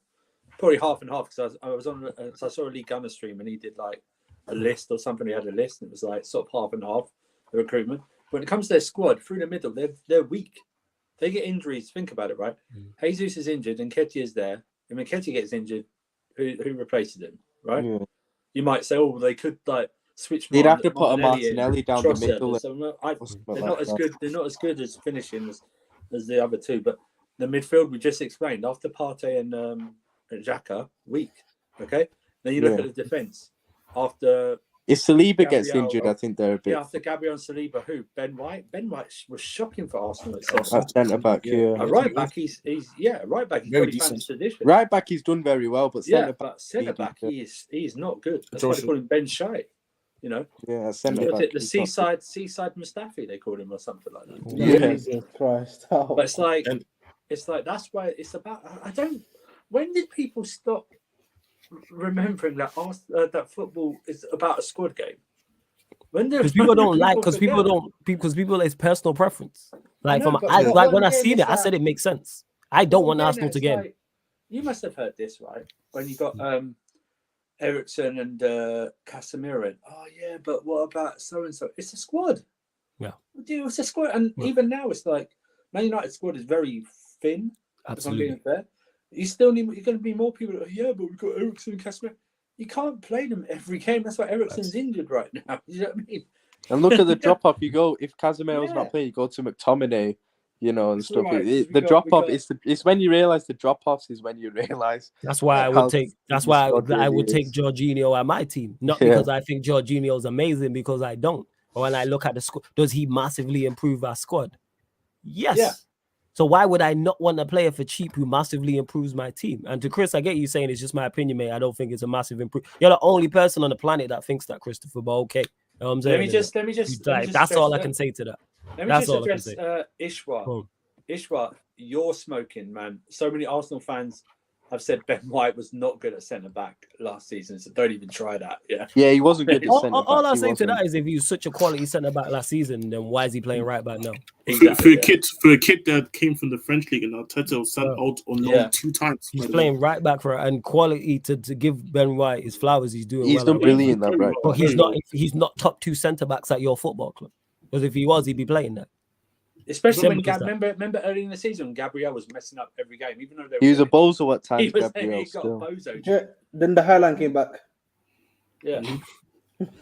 probably half and half because I was on I saw a Lee Gunner stream and he did like a list or something. He had a list and it was like sort of half and half the recruitment. When it comes to their squad through the middle, they're weak. They get injuries. Think about it, right? Jesus is injured and Nketiah is there. And when Nketiah gets injured, who replaces him, right? You might say, oh, they could like switch. They'd have to put a Martinelli Martinelli down the Trossard middle. or something. They're not as good. They're not as good as finishing as the other two. But the midfield we just explained after Partey and Xhaka, weak. Okay. Then you look at the defense after. If Saliba Gabriel, gets injured, I think they're a bit. Yeah, after Gabriel and Saliba, who? Ben White. Ben White was shocking for Arsenal. At centre back, yeah. Right back, he's right back. He's Very very decent. decent. Right back, he's done very well, but centre back, centre back, he's not good. That's why they call him Ben Shite. You know. Yeah, centre back. The seaside Mustafi, they called him or something like that. Yeah. Jesus Christ. Oh. But it's like that's why it's about. I don't. When did people stop remembering that that football is about a squad game? Because people don't like, because people it's personal preference. Like when I seen it, I said it makes sense. I don't want Arsenal to get. Like, you must have heard this, right? When you got Ericsson and Casemiro in. Oh yeah, but what about so and so? It's a squad. Yeah, dude, it's a squad, and even now it's like Man United squad is very thin. Absolutely. If I'm being fair. You still need. You're going to be more people. Yeah, but we've got Ericsson and Casemiro. You can't play them every game. That's why Ericsson's injured right now. You know what I mean? And look at the drop off. You go if Casemiro's not playing, you go to McTominay, you know, and stuff. Right. The drop off is it's when you realise the drop offs is when you realise. That's why I would take. That's why I would take Jorginho at my team, not because I think Jorginho is amazing, because I don't. But when I look at the squad, does he massively improve our squad? Yes. Yeah. So why would I not want a player for cheap who massively improves my team? And to Chris, I get you saying it's just my opinion, mate. I don't think it's a massive improvement. You're the only person on the planet that thinks that, Christopher. But okay, you know what I'm saying? Let me just. That's all I can say to that. Let me just address Ishwa. Ishwa, you're smoking, man. So many Arsenal fans have said Ben White was not good at centre back last season, so don't even try that. Yeah, he wasn't good at centre back. All I say to that is, if he was such a quality centre back last season, then why is he playing right back now? For a kid that came from the French league, and Arteta was sent out on loan 2 times. He's playing right back for and quality to give Ben White his flowers. He's doing. He's done brilliant, that right. But he's not top 2 centre backs at your football club. Because if he was, he'd be playing that. Especially when remember early in the season when Gabriel was messing up every game, even though he was a bozo at times. He got a bozo. Then the Highland came back. Yeah.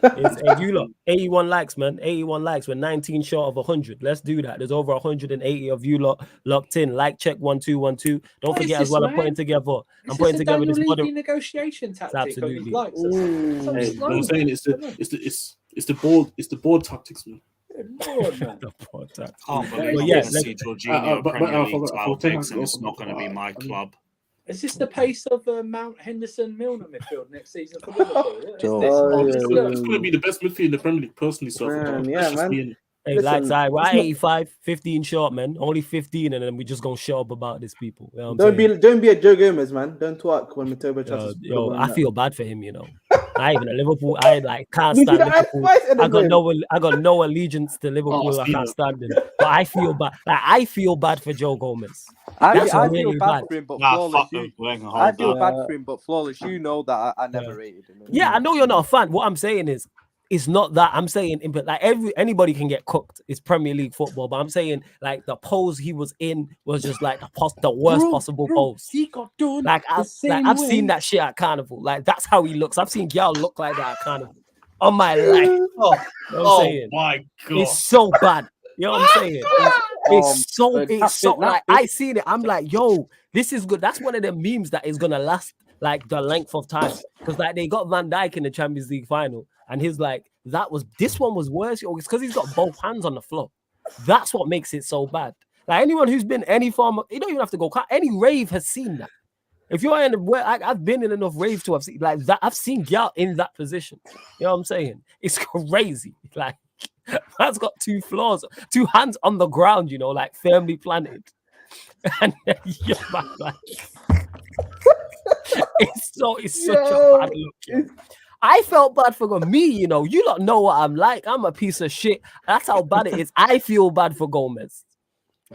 Hey, you lot, 81 likes, man. 81 likes. We're 19 short of 100. Let's do that. There's over 180 of you lot locked in. Like check 1212. Don't forget as well. I'm putting together. I'm putting together this negotiation tactic. Absolutely. I'm saying it's the board tactics, man. See Jorginho Premier League title picks, and it's not going to be my club. Is this the pace of Mount Henderson Milner midfield next season for Liverpool? It's going to be the best midfield in the Premier League, personally. So man. Hey, we're 85, 15 short, man. Only 15, and then we just gonna show up about these people. You know don't be a Joe Gomez, man. Don't talk when Matoma tries to. I feel bad for him, you know. I even a Liverpool. I can't stand Liverpool. I got no allegiance to Liverpool. I can't stand them. But I feel bad. I feel bad for Joe Gomez. I feel bad for him, but I feel bad for him, but flawless. You know that I never rated him. Yeah, I know you're not a fan. What I'm saying is, it's not that I'm saying, but like anybody can get cooked. It's Premier League football, but I'm saying like the pose he was in was just like the worst possible pose. He got done. I've seen that shit at Carnival. Like that's how he looks. I've seen Gal look like that at Carnival. On my life. My God, it's so bad. You know what I'm saying? It's so like I seen it. I'm like, yo, this is good. That's one of the memes that is gonna last like the length of time, because like they got Van Dijk in the Champions League final. And he's like, this one was worse. It's because he's got both hands on the floor. That's what makes it so bad. Like anyone who's been any form of, you don't even have to go. Any rave has seen that. If you're in I've been in enough raves to have seen like that. I've seen Gal in that position. You know what I'm saying? It's crazy. Like that's got 2 floors, 2 hands on the ground. You know, like firmly planted. And you're back, like, it's such a bad look. I felt bad for me, you know. You don't know what I'm like. I'm a piece of shit. That's how bad it is. I feel bad for Gomez.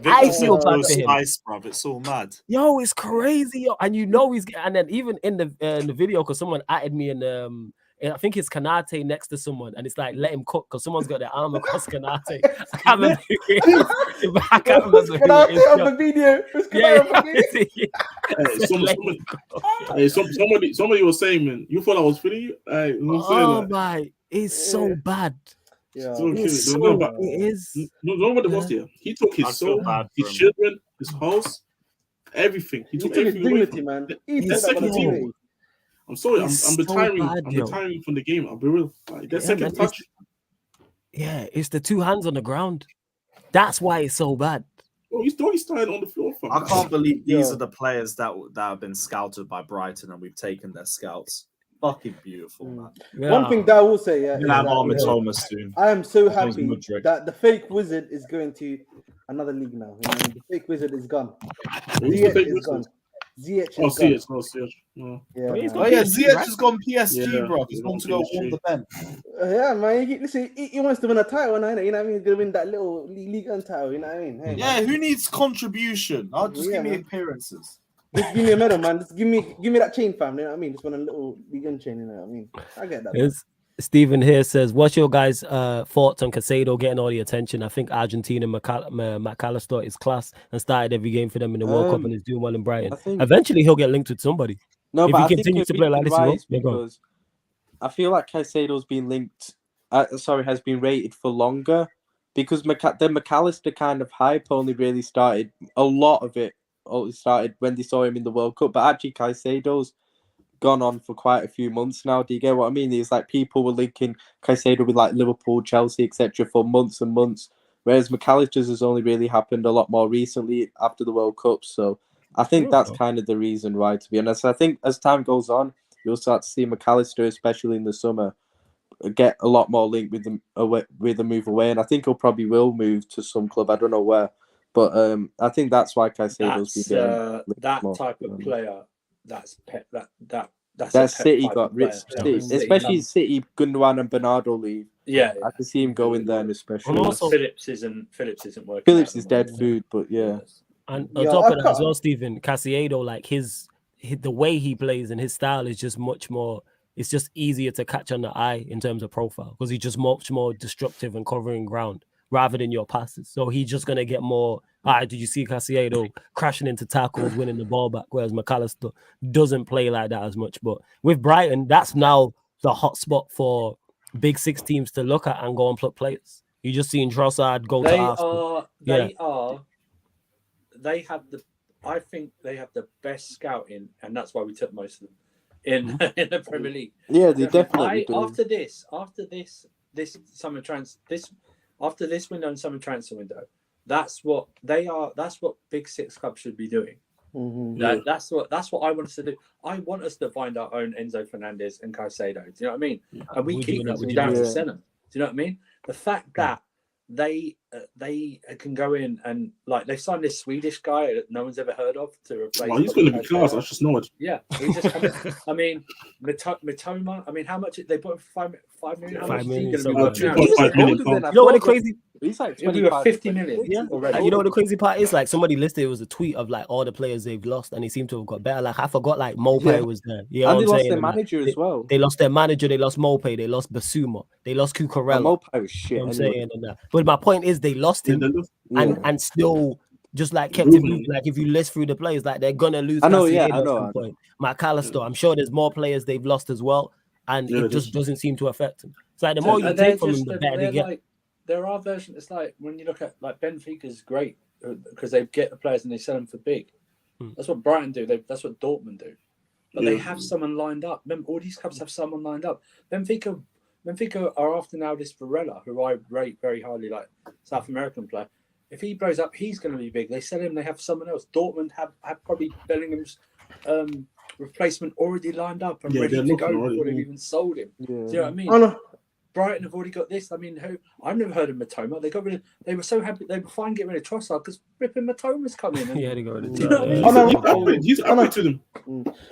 I feel bad for him. Bruv. It's all mad. Yo, it's crazy, yo. And you know and then even in the video, because someone added me in I think it's Kanate next to someone, and it's like let him cook because someone's got their arm across Kanate. I can't remember who somebody was saying, man, you thought I was feeling you? Oh my is so bad. Yeah. So It's no, so, but it is. no, what it was there. He took I his feel soul, bad for his him. children, his house, everything. He He took took his everything away dignity, from man. him. He Their took that second team. dignity. I'm sorry, I'm It's retiring. so bad, I'm yo. retiring from the game. I'll be real. Like, their Yeah, second man, touch. Yeah, it's the two hands on the ground. That's why it's so bad. Oh, he's doggy style on the floor. Fam. I can't believe these Yo. are the players that have been scouted by Brighton, and we've taken their scouts. Fucking beautiful, man. Yeah. One thing that I will say, We're gonna have our that, Matoma soon. I am so That was happy Modric. that the fake wizard is going to another league now. You know, the fake wizard is gone. Who's the Ziyech fake is wizard? gone. Ziyech Oh, is see gone. it. Oh, see it. No. Yeah, But he's man. Oh yeah, PSG, Ziyech right? has gone PSG, Yeah, bro. He's he's gone gone to go PSG. warm the bench. Yeah, man. Listen, he wants to win a title now. You know what I mean? He's gonna win that little league and title. You know what I mean? Hey, Yeah, who needs contribution? I'll just Yeah, give me man. appearances. just give me a medal, man. Just give me that chain, fam. You know what I mean? Just want a little league and chain. You know what I mean? I get that. Man. Stephen here says, what's your guys' thoughts on Casado getting all the attention? I think Argentina McAllister is class and started every game for them in the World Cup and is doing well in Brighton. I think- Eventually, he'll get linked with somebody. No, If but he I think continues to play like this, he will. rise Yeah, go on. because I feel like Casado's been linked. Has been rated for longer because the McAllister kind of hype only really started. A lot of it only started when they saw him in the World Cup, but actually Casado's gone on for quite a few months now. Do you get what I mean? It's like people were linking Casado with like Liverpool, Chelsea, etc. for months and months, whereas McAllister's has only really happened a lot more recently after the World Cup. So I think that's kind of the reason why, to be honest. I think as time goes on, you'll start to see McAllister, especially in the summer, get a lot more linked with the move away, and I think he'll probably will move to some club. I don't know where, but I think that's why Casado's That's been getting that more, type of you know. player. That's pep. That's That a pep City type got of player. rich, Yeah, especially City. Gundogan and Bernardo leave. Yeah, I can see him going there, and especially And also- Phillips isn't working. Phillips out is at the dead moment. food, but yeah. And Yeah, on top I of that as can't- well, Stephen, Casado, like the way he plays and his style is just much more. It's just easier to catch on the eye in terms of profile because he's just much more destructive and covering ground rather than your passes. So he's just gonna get more. Did you see Casado crashing into tackles, winning the ball back? Whereas McAllister doesn't play like that as much. But with Brighton, that's now the hot spot for Big Six teams to look at and go and pluck players. You just seen Trossard go to Arsenal. I think they have the best scouting, and that's why we took most of them in the Premier League. Yeah, they definitely do. After this summer after this window and summer transfer window, that's what they are. That's what Big Six clubs should be doing. Mm-hmm. That's what I want us to do. I want us to find our own Enzo Fernandez and Casado. Do you know what I mean? And we keep them. So we don't have to sell them. Do you know what I mean? The fact that they can go in and like they signed this Swedish guy that no one's ever heard of to replace. Oh, he's going to be class. I just know it. Yeah, he's just coming. I mean, Matoma. I mean, how much they put for 5 million? How much is he going to be worth now? 2.5 million. You know what the crazy? He's like He'll be 25, worth 50 million. Yeah. Already. You know what the crazy part is? Like somebody listed, it was a tweet of like all the players they've lost, and they seem to have got better. Like I forgot, like Mopay was there. You know And what they I'm lost saying? their And, like, manager as well. They lost their manager. They lost Mopay. They lost Basuma. They lost Cucurella. Mopay was shit. You know what I'm Anyway. saying? And that. But my point is, they lost him Yeah. and still just like kept him moving. Like if you list through the players, like they're gonna lose. I know, yeah, Casado I at know, some I know. point. McAllister. I'm sure there's more players they've lost as well, and it just doesn't seem to affect him. It's like the more you take from him, the better they get. Like, there are versions. It's like when you look at like Benfica's great because they get the players and they sell them for big. That's what Brighton do. That's what Dortmund do. But they have someone lined up. Remember, all these clubs have someone lined up. Benfica are after now this Varela, who I rate very highly, like South American player. If he blows up, he's going to be big. They sell him. They have someone else. Dortmund have probably Bellingham's replacement already lined up and ready to go before they've even sold him. Yeah. Do you know what I mean? Oh, no. Brighton have already got this. I mean, I've never heard of Matoma. They were so happy. They were fine getting rid of Trossard because ripping Matoma's coming. And, Yeah, they got rid of you know what I mean? He's up to them.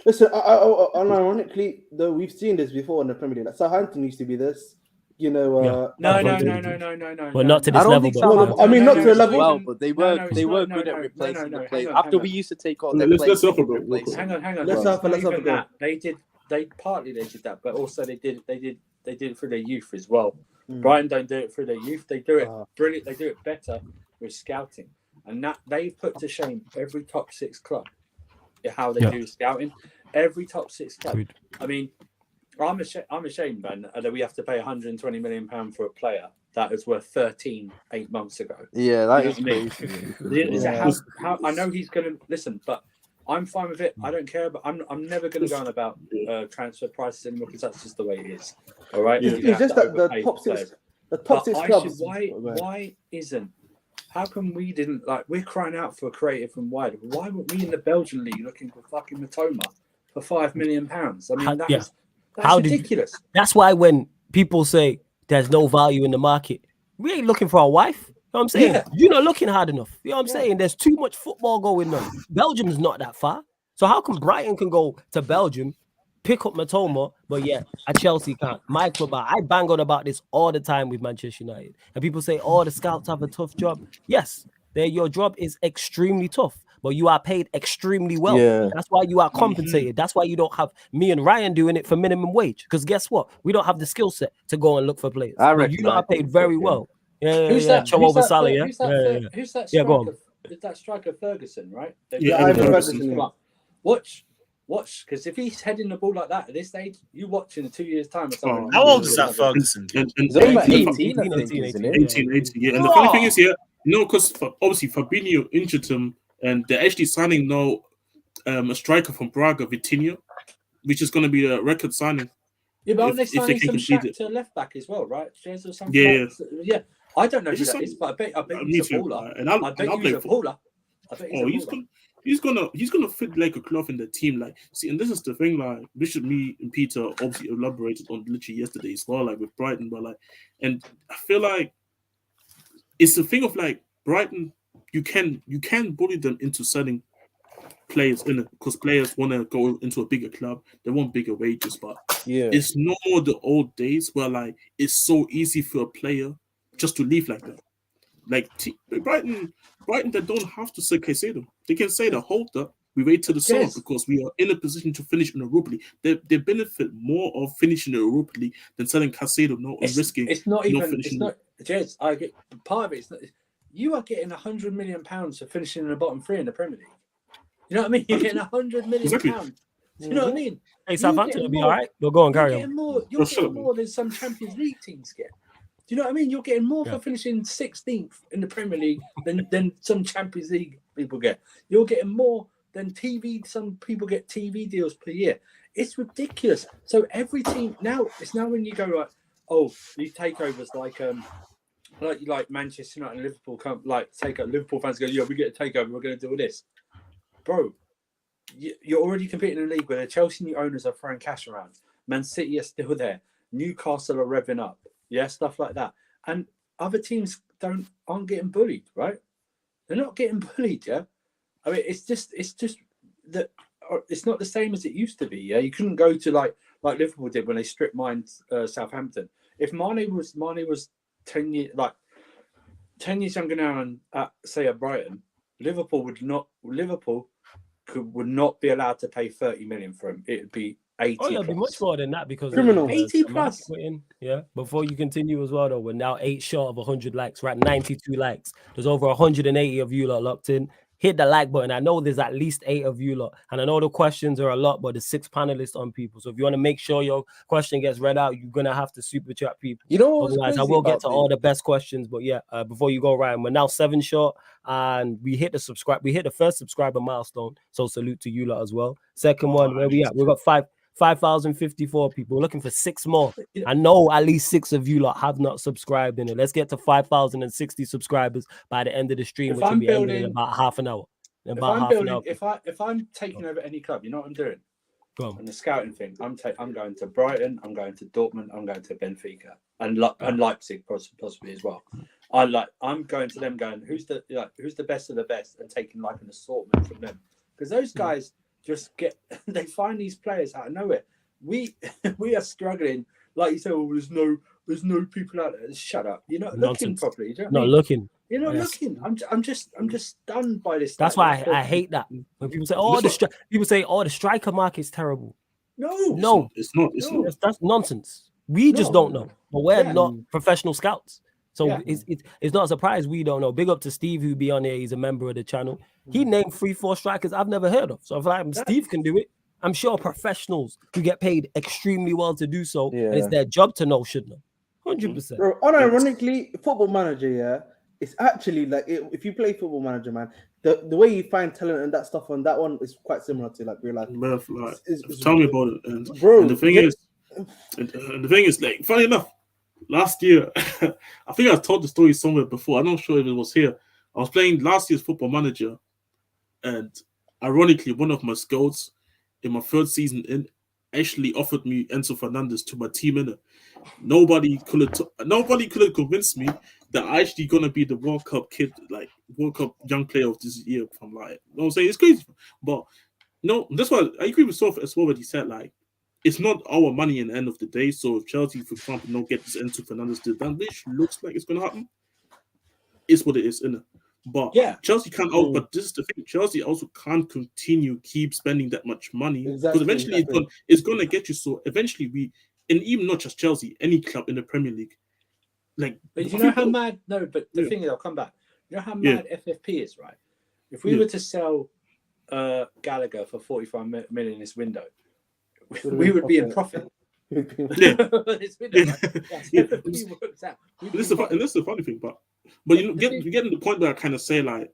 Listen, ironically, though, we've seen this before in the Premier League. Like Southampton used to be this. You know, No. But not to this I don't level. think But Southampton I mean, not to the as level. well, but they were No, good at replacing the players. hang on, After hang we on. used to take all their Let's players, have a go. replace Hang them. on. Let's have a go. That. They partly did that, but also they did it for their youth as well. Brighton don't do it for their youth. They do it brilliant. They do it better with scouting, and that they've put to shame every top six club how they do scouting. Every top six club. I mean, I'm ashamed, man, that we have to pay 120 million pound for a player that was worth 13 8 months ago. Yeah, that You know is what I mean? crazy. Is it how I know he's going to listen, but I'm fine with it. I don't care, but I'm never going to go on about transfer prices anymore because that's just the way it is. All right, It's just that the top six clubs. Why isn't? How come we didn't like? We're crying out for a creative from wide. Why weren't we in the Belgian league looking for fucking Matoma for £5 million? I mean, that's ridiculous. That's why when people say there's no value in the market, we ain't looking for a wife. You know what I'm saying? Yeah. You're not looking hard enough. You know what I'm saying? There's too much football going on. Belgium's not that far. So how come Brighton can go to Belgium, pick up Matoma, but yeah, at Chelsea can't? My club, I bang on about this all the time with Manchester United. And people say, oh, the scouts have a tough job. Yes, your job is extremely tough, but you are paid extremely well. Yeah. That's why you are compensated. That's why you don't have me and Ryan doing it for minimum wage. Because guess what? We don't have the skill set to go and look for players. But you are paid very well. Who's that? Who's that striker? Go on. Is that striker Ferguson, right? Ferguson. Watch, because if he's heading the ball like that at this stage, you watch in 2 years' time or something. How old is that Ferguson? He's only like 18, I think, 18, isn't it? 18. Yeah. And the funny thing is here, because obviously Fabinho injured him, and they're actually signing now a striker from Braga, Vitinho, which is going to be a record signing. Yeah, but aren't they signing some Shaq to left back as well, right? Jez or something? Yeah. I don't know who that is, but I bet he's a baller. I bet he's a baller. He's gonna fit like a glove in the team. Like, see, and this is the thing. Like, Bishop, me, and Peter obviously elaborated on literally yesterday as well. Like with Brighton, but like, and I feel like it's the thing of like Brighton. You can bully them into selling players in it because players want to go into a bigger club. They want bigger wages, but it's no more the old days where like it's so easy for a player just to leave like that. Like Brighton, they don't have to say Casado. They can say that, hold up, we wait till the summer because we are in a position to finish in the Europa League. They benefit more of finishing in the Europa League than selling Casado, and risking. It's not even. It's not. Jez, I get part of it. It's not. You are getting £100 million for finishing in the bottom three in the Premier League. You know what I mean? You're getting £100 million. You know what I mean? Hey, Southampton will be all right. They'll go and carry on. You're getting more than some Champions League teams get. Do you know what I mean? You're getting more for finishing 16th in the Premier League than some Champions League people get. You're getting more than TV. Some people get TV deals per year. It's ridiculous. So every team now, it's now when you go like, oh, these takeovers like Manchester United and Liverpool come take over. Liverpool fans go, yeah, we get a takeover. We're going to do this, bro. You're already competing in a league where the Chelsea new owners are throwing cash around. Man City are still there. Newcastle are revving up. Yeah, stuff like that. And other teams aren't getting bullied, right? They're not getting bullied, yeah? I mean, it's just that it's not the same as it used to be, yeah? You couldn't go to like Liverpool did when they strip mined Southampton. If Mane was 10 years younger now and say at Brighton, Liverpool would not be allowed to pay 30 million for him. It would be 80. Oh, yeah, it'd be much more than that because criminal 80 plus. Yeah. Before you continue as well, though, we're now 8 short of 100 likes. We're at 92 likes. There's over 180 of you lot locked in. Hit the like button. I know there's at least 8 of you lot, and I know the questions are a lot, but there's 6 panelists on people. So if you want to make sure your question gets read out, you're gonna have to super chat people. You know, otherwise I will get to all the best questions. But yeah, before you go, Ryan, we're now 7 short, and we hit the first subscriber milestone. So salute to you lot as well. Second one, where we at? We've got 5,054 people. We're looking for 6 more. I know at least 6 of you lot have not subscribed in it. Let's get to 5,060 subscribers by the end of the stream, which will be ending in about half an hour. If I'm taking over any club, you know what I'm doing? Go on. And the scouting thing, I'm going to Brighton, I'm going to Dortmund, I'm going to Benfica, and Leipzig possibly as well. I'm going to them, going who's the best of the best, and taking like an assortment from them, because those guys just they find these players out of nowhere. We are struggling, like you said. Oh, there's no people out there. Shut up! You're not looking properly. You know what I mean? Looking. You're not looking. I'm just stunned by this. That's why I hate that when people say, "Oh, the striker market's terrible." No, it's not. That's nonsense. We just don't know, but we're not professional scouts. So it's not a surprise we don't know. Big up to Steve, who be on there. He's a member of the channel. He named 3-4 strikers I've never heard of. So if Steve can do it, I'm sure professionals who get paid extremely well to do so, and it's Yeah. their job to know, should know. 100%. Bro, unironically, Football Manager, yeah, it's actually like if you play Football Manager, man, the way you find talent and that stuff on that one is quite similar to like real life. Bruv, like, tell me about it. And, bro, and the thing is, and the thing is, like, funny enough, last year, I think I told the story somewhere before. I'm not sure if it was here. I was playing last year's Football Manager, and ironically, one of my scouts in my third season in actually offered me Enzo Fernandez to my team in it. Nobody could have convinced me that I actually gonna be the World Cup kid, like World Cup young player of this year. From like, you know what I'm saying? It's crazy, but no, that's why I agree with Sof as well. What he said, like, it's not our money in the end of the day. So if Chelsea, for example, don't get this Enzo Fernandez deal done, which looks like it's gonna happen, is what it is, innit? But Yeah. Chelsea can't also, but this is the thing, Chelsea also can't keep spending that much money, because eventually it's gonna get you. So eventually and even not just Chelsea, any club in the Premier League, like. But you know how mad? No, but the thing is, I'll come back. You know how mad FFP is, right? If we were to sell Gallagher for 45 million this window, we would be in profit. This window, FFP works out. This is the funny thing, but you're getting the point where I kind of say like,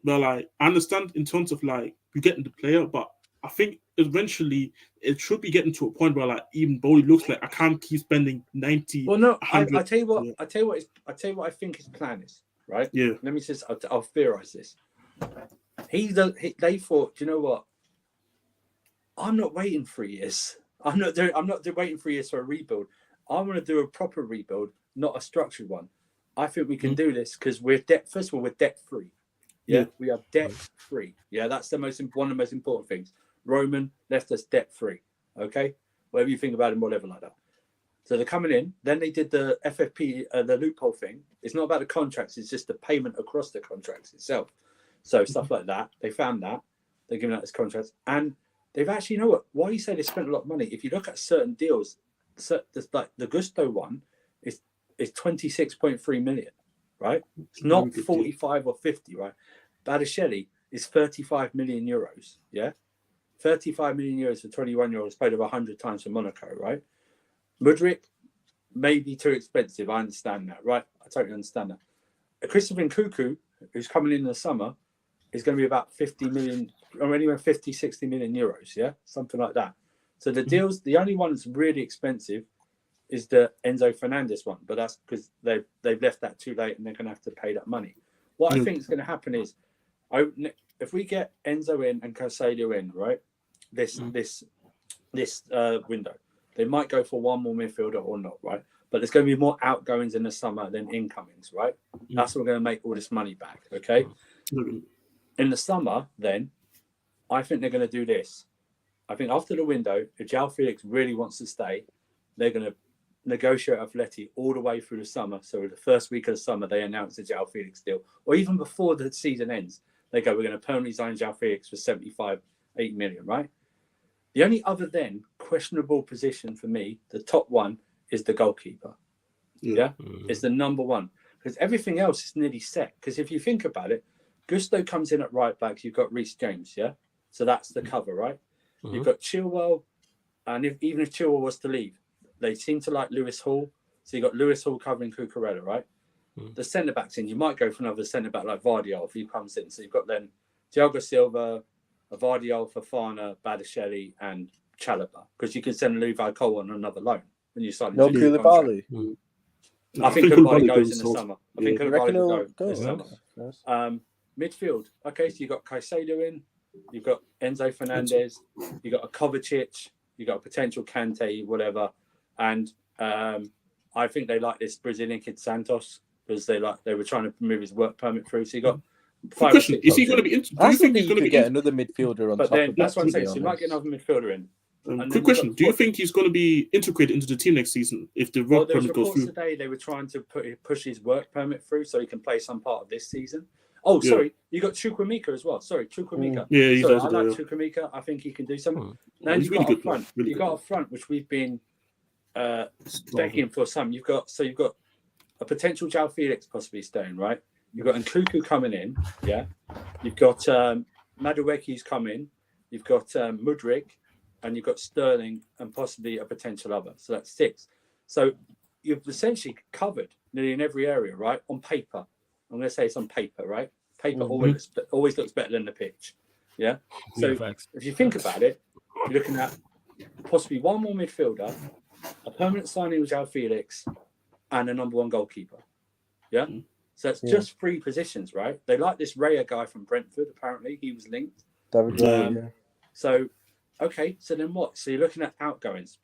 well, like, I understand in terms of like you getting the player, but I think eventually it should be getting to a point where like even Bowley looks like I can't keep spending 90. Well, no, I tell you what, I tell you what I think his plan is. Right? Yeah. Let me just, I'll theorize this. They thought, do you know what? I'm not waiting 3 years. I'm not waiting 3 years for a rebuild. I want to do a proper rebuild, not a structured one. I think we can do this because we're first of all, we're debt free. Yeah, we are debt free. Yeah, that's one of the most important things. Roman left us debt free. Okay, whatever you think about him, whatever like that. So they're coming in. Then they did the FFP, the loophole thing. It's not about the contracts. It's just the payment across the contracts itself. So stuff like that. They found that. They're giving out this contracts. And they've actually, you know what? Why you say they spent a lot of money? If you look at certain deals, like the Gusto one is 26.3 million, right? It's not 45 or 50, right? Badiashile is 35 million euros, yeah? 35 million euros for 21-year-olds paid over 100 times for Monaco, right? Modric may be too expensive. I understand that, right? I totally understand that. Christopher Nkunku, who's coming in the summer, is going to be about 50 million, or anywhere 50, 60 million euros, yeah? Something like that. So the deals, the only one that's really expensive is the Enzo Fernandez one, but that's because they've left that too late and they're going to have to pay that money. What I think is going to happen is, if we get Enzo in and Casado in, right, this window, they might go for one more midfielder or not, right? But there's going to be more outgoings in the summer than incomings, right? That's what we're going to make all this money back, okay? In the summer, then, I think they're going to do this. I think after the window, if João Felix really wants to stay, they're going to negotiate with Levy all the way through the summer. So the first week of the summer, they announce the João Felix deal. Or even before the season ends, they go, we're going to permanently sign João Felix for 8 million, right? The only other then questionable position for me, the top one, is the goalkeeper. Yeah? It's the number one. Because everything else is nearly set. Because if you think about it, Gusto comes in at right back, you've got Reece James, yeah? So that's the cover, right? You've got Chilwell, and even if Chilwell was to leave, they seem to like Lewis Hall. So you've got Lewis Hall covering Cucurella, right? The centre-backs in, you might go for another centre-back like Vardiol if he comes in. So you've got then Thiago Silva, Vardiol, Fofana, Badiashile, and Chalobah. Because you can send Levi Cole on another loan when you sign. No Koulibaly. I think Koulibaly goes in the summer. I think Koulibaly will go this summer. Midfield. Okay, so you've got Casado in. You've got Enzo Fernandez. You've got a Kovacic. You've got a potential Kante, whatever. And I think they like this Brazilian kid Santos because they were trying to move his work permit through. So you got. Question: is he going to be? Do you think he's going to get another midfielder on top? But then that's what I'm saying. So you might get another midfielder in. Quick question: do you think he's going to be integrated into the team next season if the work permit goes through? Today they were trying to push his work permit through so he can play some part of this season. Oh, sorry, you got Chukwuemeka as well. Sorry, Chukwuemeka. Yeah, he's also I like Chukwuemeka. I think he can do something. Now you've got a front. You've got a front which we've been begging for some. You've got a potential João Felix possibly staying, right? You've got Nkunku coming in, yeah. You've got Madueke's coming. You've got Modric, and you've got Sterling and possibly a potential other. So that's 6. So you've essentially covered nearly in every area, right? On paper. I'm going to say it's on paper, right? Paper always looks better than the pitch. Yeah. So if you think about it, you're looking at possibly one more midfielder, a permanent signing with João Felix, and a number 1 goalkeeper. Yeah. So it's just 3 positions, right? They like this Raya guy from Brentford. Apparently, he was linked. So, okay. So then what? So you're looking at outgoings.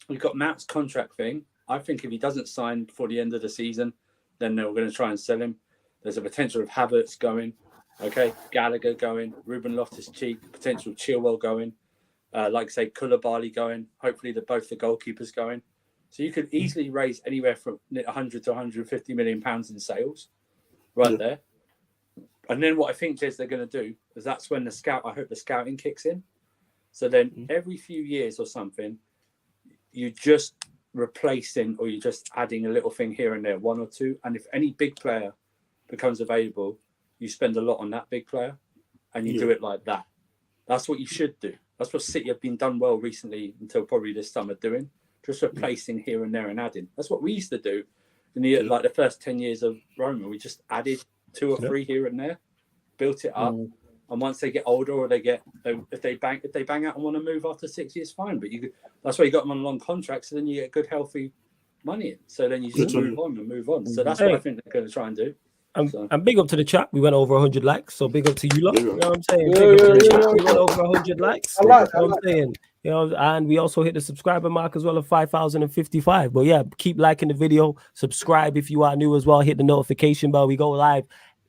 We've got Matt's contract thing. I think if he doesn't sign before the end of the season, then they're going to try and sell him. There's a potential of Havertz going. Okay, Gallagher going, Ruben Loftus-Cheek, potential Chilwell going, like say Koulibaly going. Hopefully, both the goalkeepers going. So you could easily raise anywhere from 100 to 150 million pounds in sales, right there. And then what I think Jez they're going to do is that's when I hope the scouting kicks in. So then every few years or something, you just replacing or you're just adding a little thing here and there, 1 or 2. And if any big player becomes available, you spend a lot on that big player and you do it like that. That's what you should do. That's what City have been done well recently until probably this summer doing. Just replacing here and there and adding. That's what we used to do in the like the first 10 years of Roma. We just added 2 or 3 here and there, built it up. And once they get older or if they bang out and want to move after 6 years, fine. But that's why you got them on a long contract. So then you get good, healthy money in. So then you just move on. So that's what I think they're going to try and do. And big up to the chat. We went over 100 likes, so big up to you lot. You know what I'm saying? Big up to the chat. We went over 100 likes. You know what I'm saying? You know, and we also hit the subscriber mark as well of 5,055. But yeah, keep liking the video. Subscribe if you are new as well. Hit the notification bell. We go live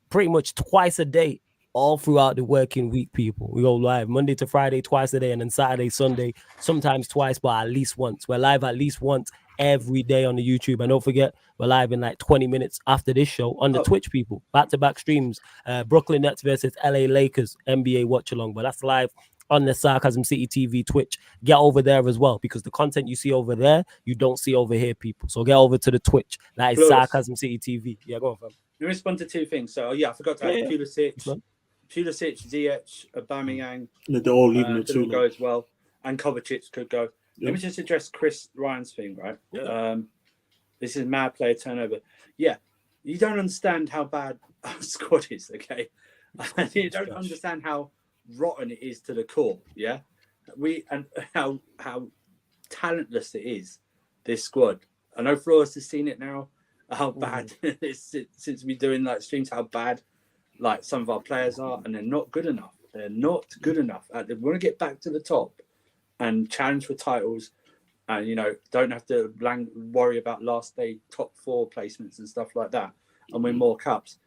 pretty much twice a day, all throughout the working week, people. We go live Monday to Friday, twice a day, and then Saturday, Sunday, sometimes twice, but at least once. We're live at least once every day on the YouTube. And don't forget, we're live in like 20 minutes after this show on the Twitch, people. Back-to-back streams. Brooklyn Nets versus LA Lakers NBA watch along. But that's live on the Sarcasm City TV Twitch. Get over there as well, because the content you see over there, you don't see over here, people. So get over to the Twitch. That is Sarcasm City TV. Yeah, go on, fam. Let me respond to 2 things. So, I forgot to add Pulisic, Ziyech, Aubameyang. They're all leaving it too. Go as well. And Kovacic could go. Let me just address Chris Ryan's thing, right? This is mad player turnover. Yeah, you don't understand how bad our squad is, okay? You don't understand how rotten it is to the core, yeah? And how talentless it is, this squad. I know Flores has seen it now, how bad it is since we're doing like streams, how bad like some of our players are, and they're not good enough. They're not good enough. They want to get back to the top and challenge for titles, and don't have to worry about last day top 4 placements and stuff like that, and win more cups.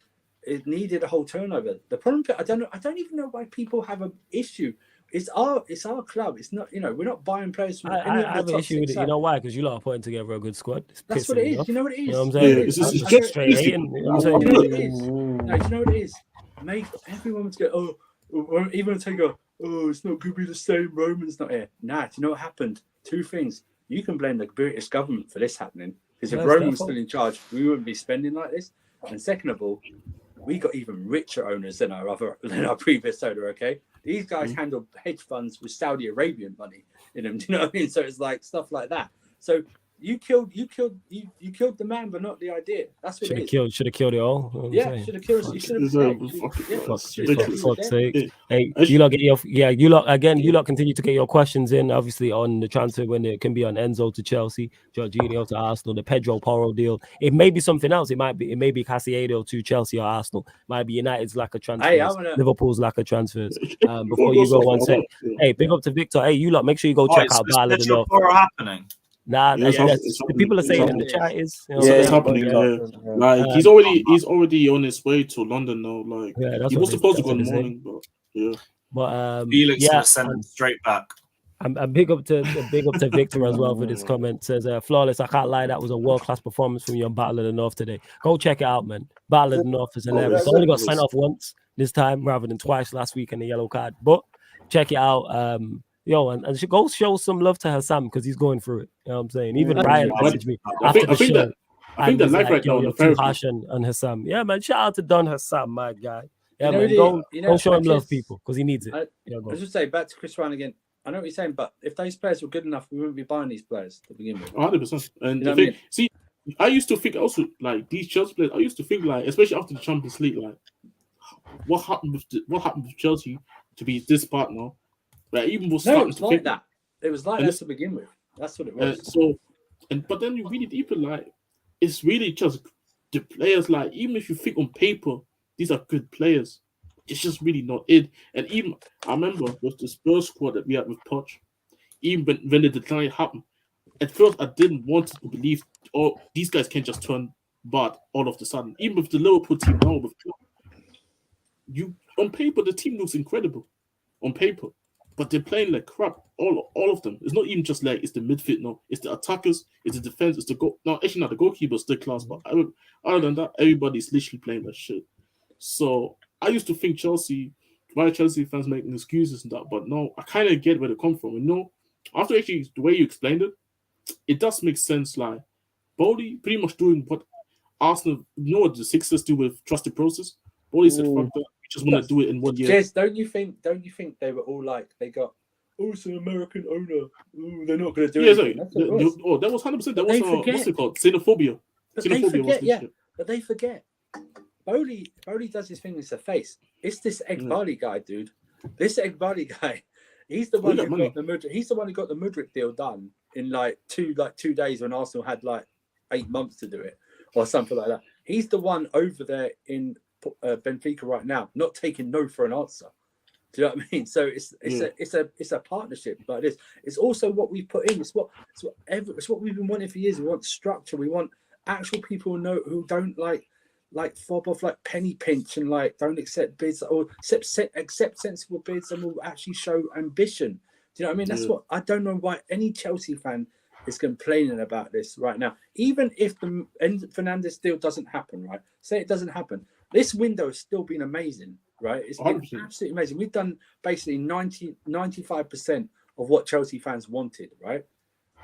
It needed a whole turnover. The problem, I don't even know why people have an issue. It's our club. It's not, we're not buying players from any of the top 6. I have an issue with it. You know why? Because you lot are putting together a good squad. That's what it is. You know what it is? You know what I'm saying? It's just straight hating. You know what it is? No, do you know what it is? Make everyone to go, even take it's not going to be the same. Roman's not here. Nah, do you know what happened? 2 things. You can blame the British government for this happening, because if Roman was still in charge, we wouldn't be spending like this. And second of all, we got even richer owners than our previous owner. Okay, these guys handle hedge funds with Saudi Arabian money in them. Do you know what I mean? So it's like stuff like that. So you killed the man, but not the idea. That's what it is. Should have killed it all. Yeah, should have killed. You should have. Fuck's sake. Hey, you lot get you lot continue to get your questions in, obviously, on the transfer when it can be on Enzo to Chelsea, Jorginho to Arsenal, the PEDRO PORRO deal. It may be something else. It may be Casado to Chelsea or Arsenal. Might be United's lack of transfers. Liverpool's lack of transfers. Before you go one sec. Hey, big up to Victor. Hey, you lot, make sure you go check out Ballad Enough. Happening. Nah, the people are saying in the chat is it's happening. Like he's already on his way to London now. Like he was supposed to go in the morning, but Felix will send him straight back. I'm big up to Victor as well for this comment. Says flawless. I can't lie, that was a world-class performance from you on Battle of the North today. Go check it out, man. Battle of the North is hilarious. I only got sent off once this time rather than twice last week in the yellow card, but check it out. And go show some love to Hassam because he's going through it. You know what I'm saying? Even Ryan messaged me after the show. I think the life right now you're too harsh on Hassam. Yeah, man. Shout out to Don Hassam, my guy. Yeah, man. Go show him love, people, because he needs it. I just say back to Chris Ryan again. I know what you're saying, but if those players were good enough, we wouldn't be buying these players to begin with. 100%. And You know the what I thing, see, I used to think also like these Chelsea players. I used to think like, especially after the Champions League, like what happened with Chelsea to be this part now? Like even was No, starting it was to like think that. It was like and that it's- to begin with. That's what it was. But then you really deeper like it's really just the players. Like even if you think on paper these are good players, it's just really not it. And even I remember with the Spurs squad that we had with Poch, even when the decline happened, at first I didn't want to believe these guys can just turn bad all of the sudden. Even with the Liverpool team now with Klopp, you on paper the team looks incredible on paper, but they're playing like crap. All of them. It's not even just like it's the midfield. No, it's the attackers, it's the defense, it's the goal. No, actually not the goalkeeper's still class, but other than that, everybody's literally playing that shit. So I used to think why Chelsea fans making excuses and that, but no, I kind of get where they come from. And no, after actually the way you explained it, it does make sense. Like Bowley pretty much doing what Arsenal, what the Sixers do with trust the process. Bowley said, "Fuck that, we just want to do it in 1 year." Jez, don't you think they were all like they got it's an American owner. Ooh, they're not going to do anything. That's what it was. That was 100%. That They was forget. what's it called? Xenophobia. But they forget, But they forget. Bowley does his thing with the face. It's this Egbali guy, dude. This Egbali guy. He's the one who got the Modric. He's the one who got the Modric deal done in like two days when Arsenal had like 8 months to do it or something like that. He's the one over there in Benfica right now, not taking no for an answer. Do you know what I mean? So it's a partnership, but it's also what we put in. It's what we've been wanting for years. We want structure. We want actual people who don't like fob off like penny pinch and like don't accept bids or accept sensible bids and will actually show ambition. Do you know what I mean? That's what I don't know why any Chelsea fan is complaining about this right now. Even if the Fernandez deal doesn't happen, right? Say it doesn't happen. This window has still been amazing, right? It's been absolutely amazing. We've done basically 95% of what Chelsea fans wanted, right?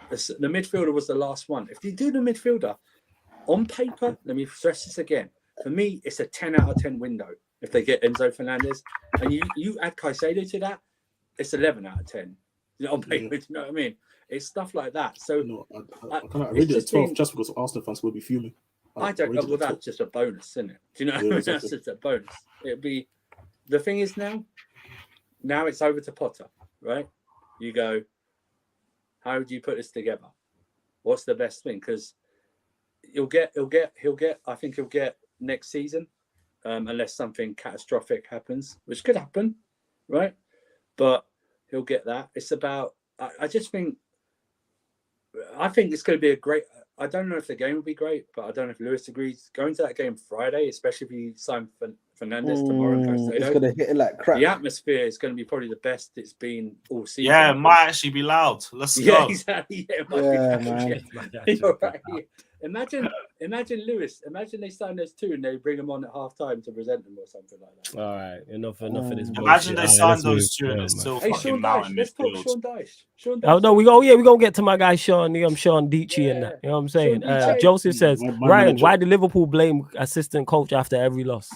The midfielder was the last one. If you do the midfielder, on paper, let me stress this again. For me, it's a 10 out of 10 window. If they get Enzo Fernandez and you add Casado to that, it's 11 out of 10. You know, on paper, you know what I mean? It's stuff like that. So I rate it at 12 just because Arsenal fans will be fuming. I don't know. Well, that's just a bonus, isn't it? Do you know what I mean? Exactly. That's just a bonus. It'd be the thing is now it's over to Potter, right? You go, how do you put this together? What's the best thing? Because he'll get I think he'll get next season, unless something catastrophic happens, which could happen, right? But he'll get that. It's about I think it's going to be a great. I don't know if the game will be great, but I don't know if Lewis agrees. Going to that game Friday, especially if you sign Fernandez tomorrow and Casado, it's going to hit it like crap. The atmosphere is going to be probably the best it's been all season. Yeah, it might actually be loud. Let's go. Yeah, exactly. Yeah, it might be man. You're right. Imagine Lewis. Imagine they sign those two and they bring them on at half time to present them or something like that. All right, enough of this. Imagine they sign those two and it's still fucking mountain Let's talk midfield. Sean Dyche. Oh no, we're gonna get to my guy Sean Dici and that. You know what I'm saying? Joseph says, Ryan, why did Liverpool blame assistant coach after every loss?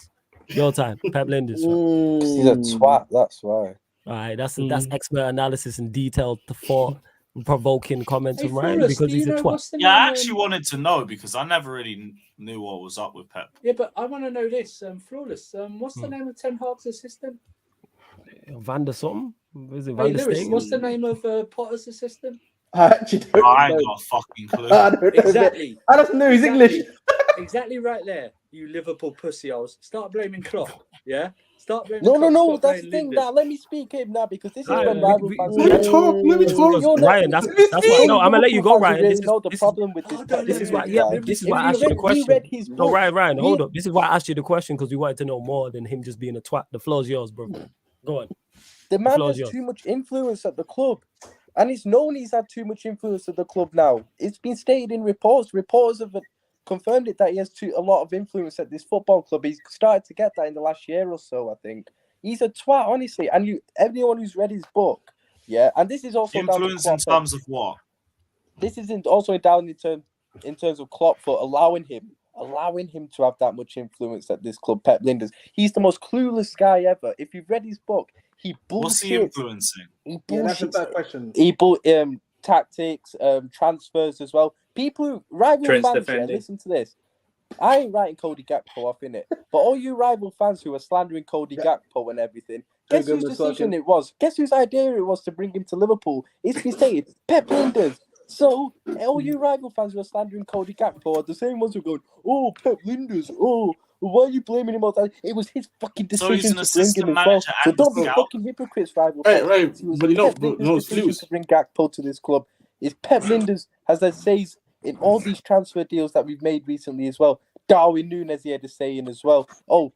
Your time, Pep Linders. He's a twat, that's why. All right, that's expert analysis and detailed thought provoking comments from Ryan Flawless, because he's a twat. Yeah, I actually wanted to know because I never really knew what was up with Pep. Yeah, but I want to know this. Flawless. What's the name of Ten Hag's assistant? Van der something? Is it Hey, Van der Lewis, Steen? what's the name of Potter's assistant? I actually don't I know. ain't got a fucking clue. I don't know. Exactly. I don't know. He's English. Exactly right there. You Liverpool pussy holes. Start blaming Klopp. Yeah? Start blaming No, Klopp. no. Stop That's the blaming thing. Linders. Now let me speak him now because this is Right, when rival fans. Let me talk. Ryan, that's why. No, I'm gonna let you go, Ryan. Really know the problem with this. This is why. guy. Yeah, this is why I asked you the question. Read his No, book. Ryan, hold up. This is why I asked you the question because we wanted to know more than him just being a twat. The floor's yours, bro. Go on. The man floor's has yours. too much influence at the club. And it's known he's had too much influence at the club now. It's been stated in reports. Reports have confirmed it that he has a lot of influence at this football club. He's started to get that in the last year or so, I think. He's a twat, honestly. And everyone who's read his book, yeah, and this is also Influence down in to Klopp. terms of what? This isn't also down in terms of Klopp for allowing him to have that much influence at this club, Pep Linders. He's the most clueless guy ever. If you've read his book, He What's he bullshits. influencing? He Yeah, that's a bullshits. fair question. He tactics, transfers as well. People who rival Trent's fans, yeah, defending. listen to this. I ain't writing Cody Gakpo off in it, but all you rival fans who are slandering Cody Gakpo and everything, guess Good whose decision misfortune. it was? Guess whose idea it was to bring him to Liverpool? It's been stated, Pep Linders. So all you rival fans who are slandering Cody Gakpo are the same ones who are going, oh, Pep Linders, oh, why are you blaming him all that? It was his fucking So he's decision an to bring assistant him as well. manager So and don't be scout. fucking hypocrites, rival Right, fans. right. It was But you know, Pep Linders' no, it's decision Lewis. to bring Gakpo to this club. It's Pep Linders has their says in all these transfer deals that we've made recently as well. Darwin Núñez, he had a say in as well. Oh,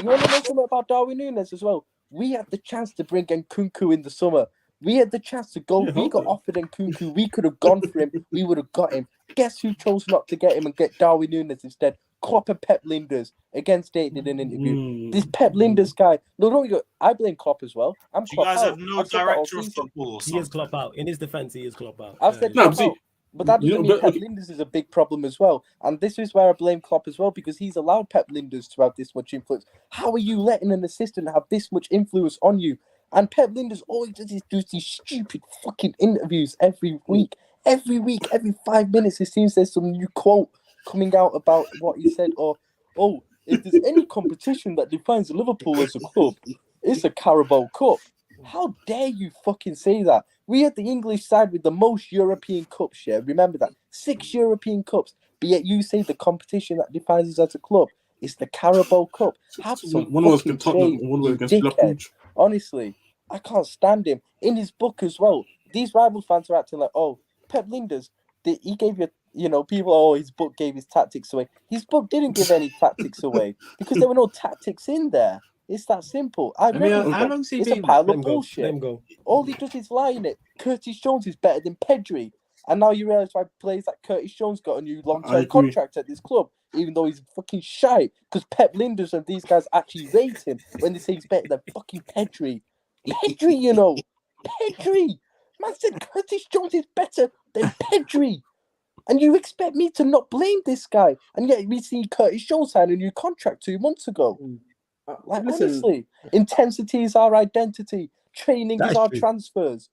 you want to know something about Darwin Núñez as well? We had the chance to bring Nkunku in the summer. We had the chance to go. Yeah, We got okay. offered Nkunku. We could have gone for him. We would have got him. Guess who chose not to get him and get Darwin Núñez instead? Klopp and Pep Linders. Again, stated in an interview. This Pep Linders guy. No, don't you? I blame Klopp as well. I'm Do you Klopp guys out. have no I've said that all director of season. football or He is something? Klopp out. In his defense, he is Klopp out. I've said No, Klopp see, out. But that you doesn't know, mean but- Pep okay. Linders is a big problem as well. And this is where I blame Klopp as well, because he's allowed Pep Linders to have this much influence. How are you letting an assistant have this much influence on you? And Pep Linders always does these stupid fucking interviews every week. Every week, every 5 minutes, it seems there's some new quote coming out about what he said. Or, oh, if there's any competition that defines Liverpool as a club, it's a Carabao Cup. How dare you fucking say that? We had the English side with the most European Cups, yeah? Remember that. 6 European Cups. But yet you say the competition that defines us as a club is the Carabao Cup. Have some One was fucking against Tottenham, shame, one was you against Liverpool. dickhead. Honestly, I can't stand him. In his book as well, these rival fans are acting like, oh, Pep Linders, he gave you, people, oh, his book gave his tactics away. His book didn't give any tactics away because there were no tactics in there. It's that simple. I've read his how book. long's he It's a been pile Let him of go. Let bullshit. him go. All he does is lie in it. Curtis Jones is better than Pedri. And now you realise why players like Curtis Jones got a new I long-term agree. contract at this club, even though he's fucking shy. Because Pep Linders and these guys actually rate him when they say he's better than fucking Pedri. Pedri, you know. Pedri. Man said Curtis Jones is better than Pedri. And you expect me to not blame this guy. And yet we see Curtis Jones sign a new contract 2 months ago. Like, Listen, honestly, intensity is our identity. Training That is is our true. transfers.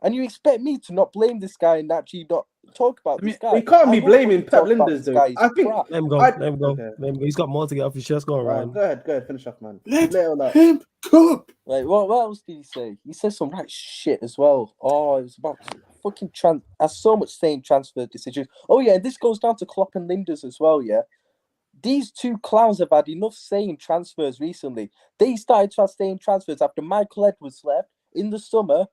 And you expect me to not blame this guy and actually not talk about this guy. we can't be I will blaming fucking Pep talk about Linders, this though. guy. He's I think. crap. Let him go. I- Let him go. okay. Let him go. He's got more to get off his chest. Go on, Ryan. Go ahead, finish off, man. Let it all out. him cook. Like, what else did he say? He said some right shit as well. Oh, it was about fucking Has so much saying transfer decisions. Oh yeah, and this goes down to Klopp and Linders as well. Yeah, these two clowns have had enough saying transfers recently. They started to saying transfers after Michael Edwards left in the summer.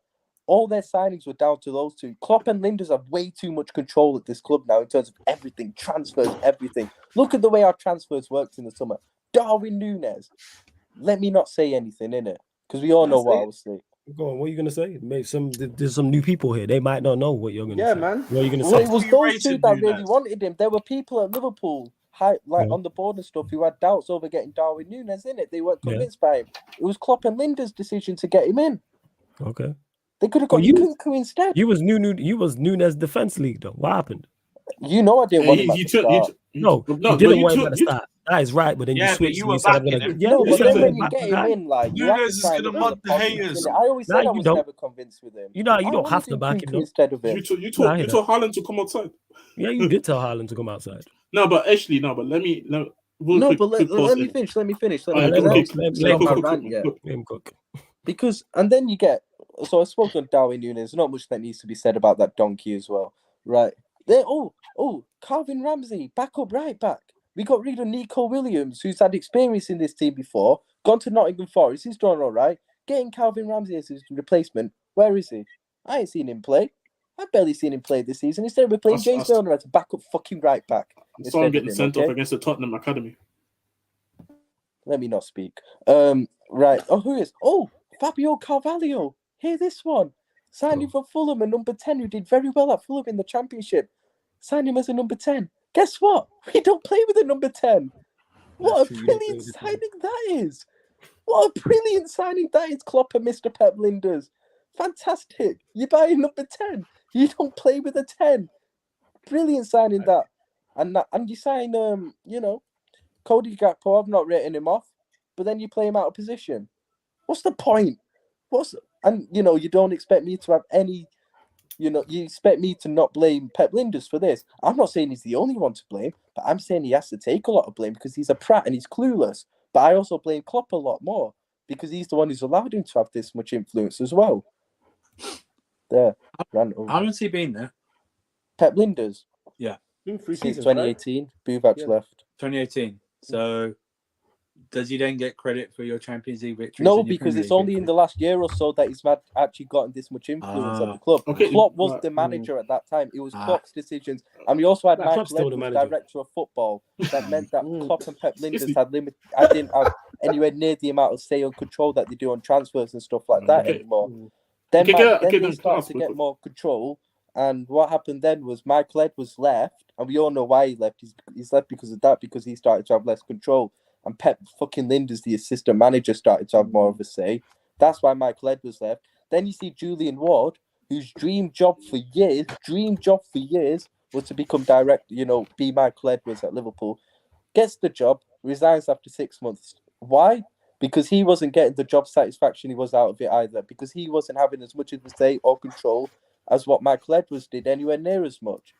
All their signings were down to those two. Klopp and Linders have way too much control at this club now in terms of everything, transfers, everything. Look at the way our transfers worked in the summer. Darwin Núñez. Let me not say anything, innit? Because we all know what I was saying. Go on. What are you gonna say? Maybe there's some new people here. They might not know what you're gonna Yeah, say. man. What are you gonna Well, say? it was You those two rated that really Núñez. wanted him. There were people at Liverpool, on the board and stuff, who had doubts over getting Darwin Núñez in it. They weren't Yeah. convinced by him. It was Klopp and Linders' decision to get him in. Okay. They could have got Well, you- Nkunku instead. You was Nunes defense league though. What happened? You know I didn't want him at the start. No, you didn't want him at the start. That is right, but then Yeah, you but switched you and were you said I'm backing gonna him. No, you but said then I'm when gonna you back get the him guy. in, like, you have Núñez to is try and gonna look for mud the positives, haters. innit? I always said Nah, I you was don't. never convinced with him. You know, you I don't have wanted to back him Nkunku though. instead of him. You Nah, I hear told Haaland to come outside. Yeah, you did tell Haaland to come outside. No, but actually, but let me No, but quick pause let me then. finish. Let me finish. All right, let him Let go. me Let stop him my cook. rant yet. cook. Let him cook. Because, and then you get, so I spoke on Darwin Núñez. Not much that needs to be said about that donkey as well, right? There, Calvin Ramsey, backup right back. We got rid of Nico Williams, who's had experience in this team before, gone to Nottingham Forest. He's done all right. Getting Calvin Ramsey as his replacement. Where is he? I ain't seen him play. I've barely seen him play this season. Instead, we're playing James Milner as a backup fucking right back. I saw him instead of getting him, sent okay? off against the Tottenham Academy. Let me not speak. Right. Oh, who is? Oh, Fabio Carvalho. Hear this one. Signed him for Fulham, a number 10 who did very well at Fulham in the Championship. Signed him as a number 10. Guess what? We don't play with a number 10. What That's a true, you don't play brilliant with the 10. signing that is. What a brilliant signing that is, Klopp and Mr. Pep Linders. Fantastic. You buy a number 10. You don't play with a 10. Brilliant signing that. And you sign, Cody Gakpo. I've not written him off. But then you play him out of position. What's the point? And you don't expect me to have any. You expect me to not blame Pep Linders for this. I'm not saying he's the only one to blame, but I'm saying he has to take a lot of blame because he's a prat and he's clueless. But I also blame Klopp a lot more because he's the one who's allowed him to have this much influence as well. There, How long's he been there? Pep Linders. Yeah. Been 3 Since seasons, 2018, Buvac left. 2018. So, does he then get credit for your Champions League victories? No, because it's only in the last year or so that he's actually gotten this much influence at the club. Okay, Klopp was the manager at that time. It was Klopp's decisions. And we also had Mike Led, director of football. That meant that Klopp and Pep Linders had limited. I didn't have anywhere near the amount of say or control that they do on transfers and stuff like that anymore. Then they started to get more control. And what happened then was Mike Led was left. And we all know why he left. He's left because of that, because he started to have less control. And Pep fucking Linders, the assistant manager, started to have more of a say. That's why Mike Led was left. Then you see Julian Ward, whose dream job for years was to become be Mike Led was at Liverpool. Gets the job, resigns after 6 months. Why? Because he wasn't getting the job satisfaction he was out of it either. Because he wasn't having as much of a say or control as what Mike Led did anywhere near as much.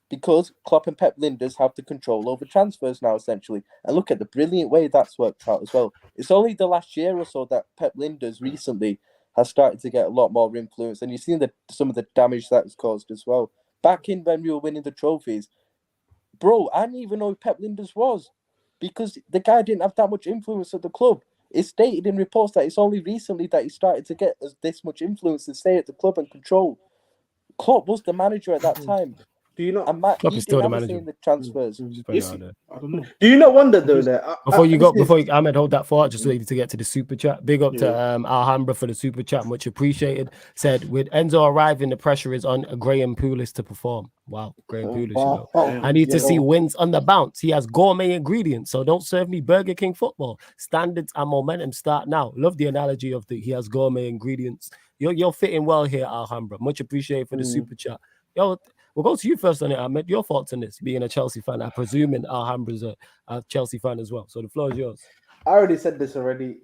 Because Klopp and Pep Linders have the control over transfers now, essentially. And look at the brilliant way that's worked out as well. It's only the last year or so that Pep Linders recently has started to get a lot more influence. And you've seen some of the damage that has caused as well. Back in when we were winning the trophies, bro, I didn't even know who Pep Linders was. Because the guy didn't have that much influence at the club. It's stated in reports that it's only recently that he started to get this much influence and stay at the club and control. Klopp was the manager at that time. Do you not? Klopp is still the manager. In the transfers. I don't know. Do you not wonder though that before Ahmed hold that thought, just waiting to get to the super chat. Big up to Alhambra for the super chat, much appreciated. Said with Enzo arriving, the pressure is on Graham Pulis to perform. Wow, Graham Pulis. I need to see wins on the bounce. He has gourmet ingredients, so don't serve me Burger King football. Standards and momentum start now. Love the analogy of he has gourmet ingredients. You're fitting well here, Alhambra. Much appreciated for the super chat. Yo. We'll go to you first on it, Ahmed. Your thoughts on this, being a Chelsea fan. I presume Alhambra's a Chelsea fan as well. So the floor is yours. I already said this already.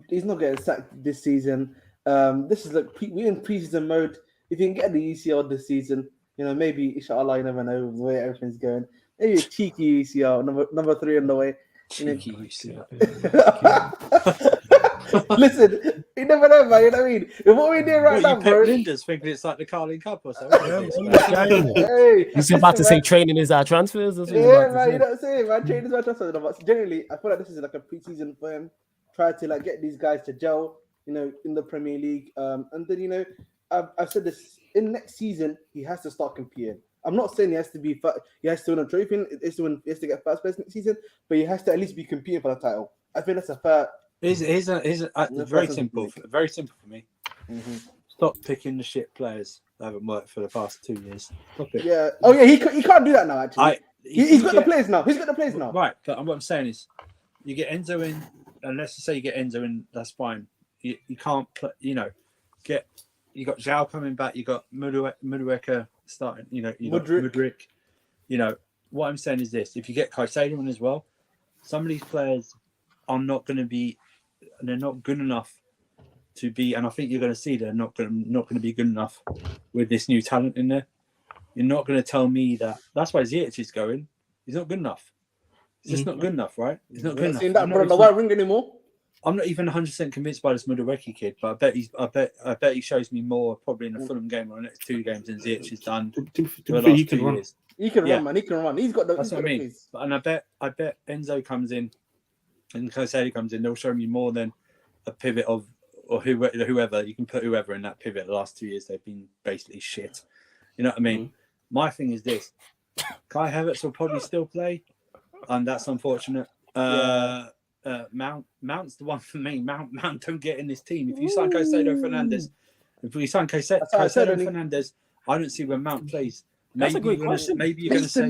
He's not getting sacked this season. This is we're in preseason mode. If you can get the UCL this season, maybe inshallah, you never know the way everything's going. Maybe a cheeky UCL, number 3 on the way. Cheeky UCL. Listen, you never know, man. You know what I mean? What we doing right now, bro? Linders thinking it's like the Carling Cup or something. He's about to say training is our transfers. Man. You know what I'm saying, man. Training is our transfers. But generally, I feel like this is like a preseason for him. Try to get these guys to gel, in the Premier League. And then I've said this in next season he has to start competing. I'm not saying he has to win a trophy. He has to get first place next season, but he has to at least be competing for the title. I think that's a fair. Here's very simple. Very simple for me. Mm-hmm. Stop picking the shit players that haven't worked for the past 2 years. Stop it. Yeah. Oh yeah. He can't do that now. Actually, he's got the players now. He's got the players now. Right. But what I'm saying is, you get Enzo in, and let's just say you get Enzo in. That's fine. You can't play. You got Zhao coming back. You got Modric starting. You got Modric. What I'm saying is this: if you get Casado in as well, some of these players are not going to be. They're not good enough to be, and I think you're going to see they're not going to be good enough with this new talent in there. You're not going to tell me that. That's why Ziyech is going. He's not good enough. He's just not good enough, right? He's not good enough. Seen that on the white ring anymore. I'm not even 100% convinced by this Modric kid, but I bet he shows me more probably in the Fulham game or the next 2 games than Ziyech has done for the last 2 years. He can run, man. He can run. He's got the. That's what I mean. And I bet Enzo comes in and Casado comes in. They'll show me more than a pivot or whoever. You can put whoever in that pivot. The last 2 years they've been basically shit. You know what I mean? My thing is this: Kai Havertz will probably still play, and that's unfortunate. Mount's the one for me. Mount don't get in this team. If you sign Casado Fernandez, Fernandez, I don't see where Mount plays. That's a great question. Maybe you're going to say,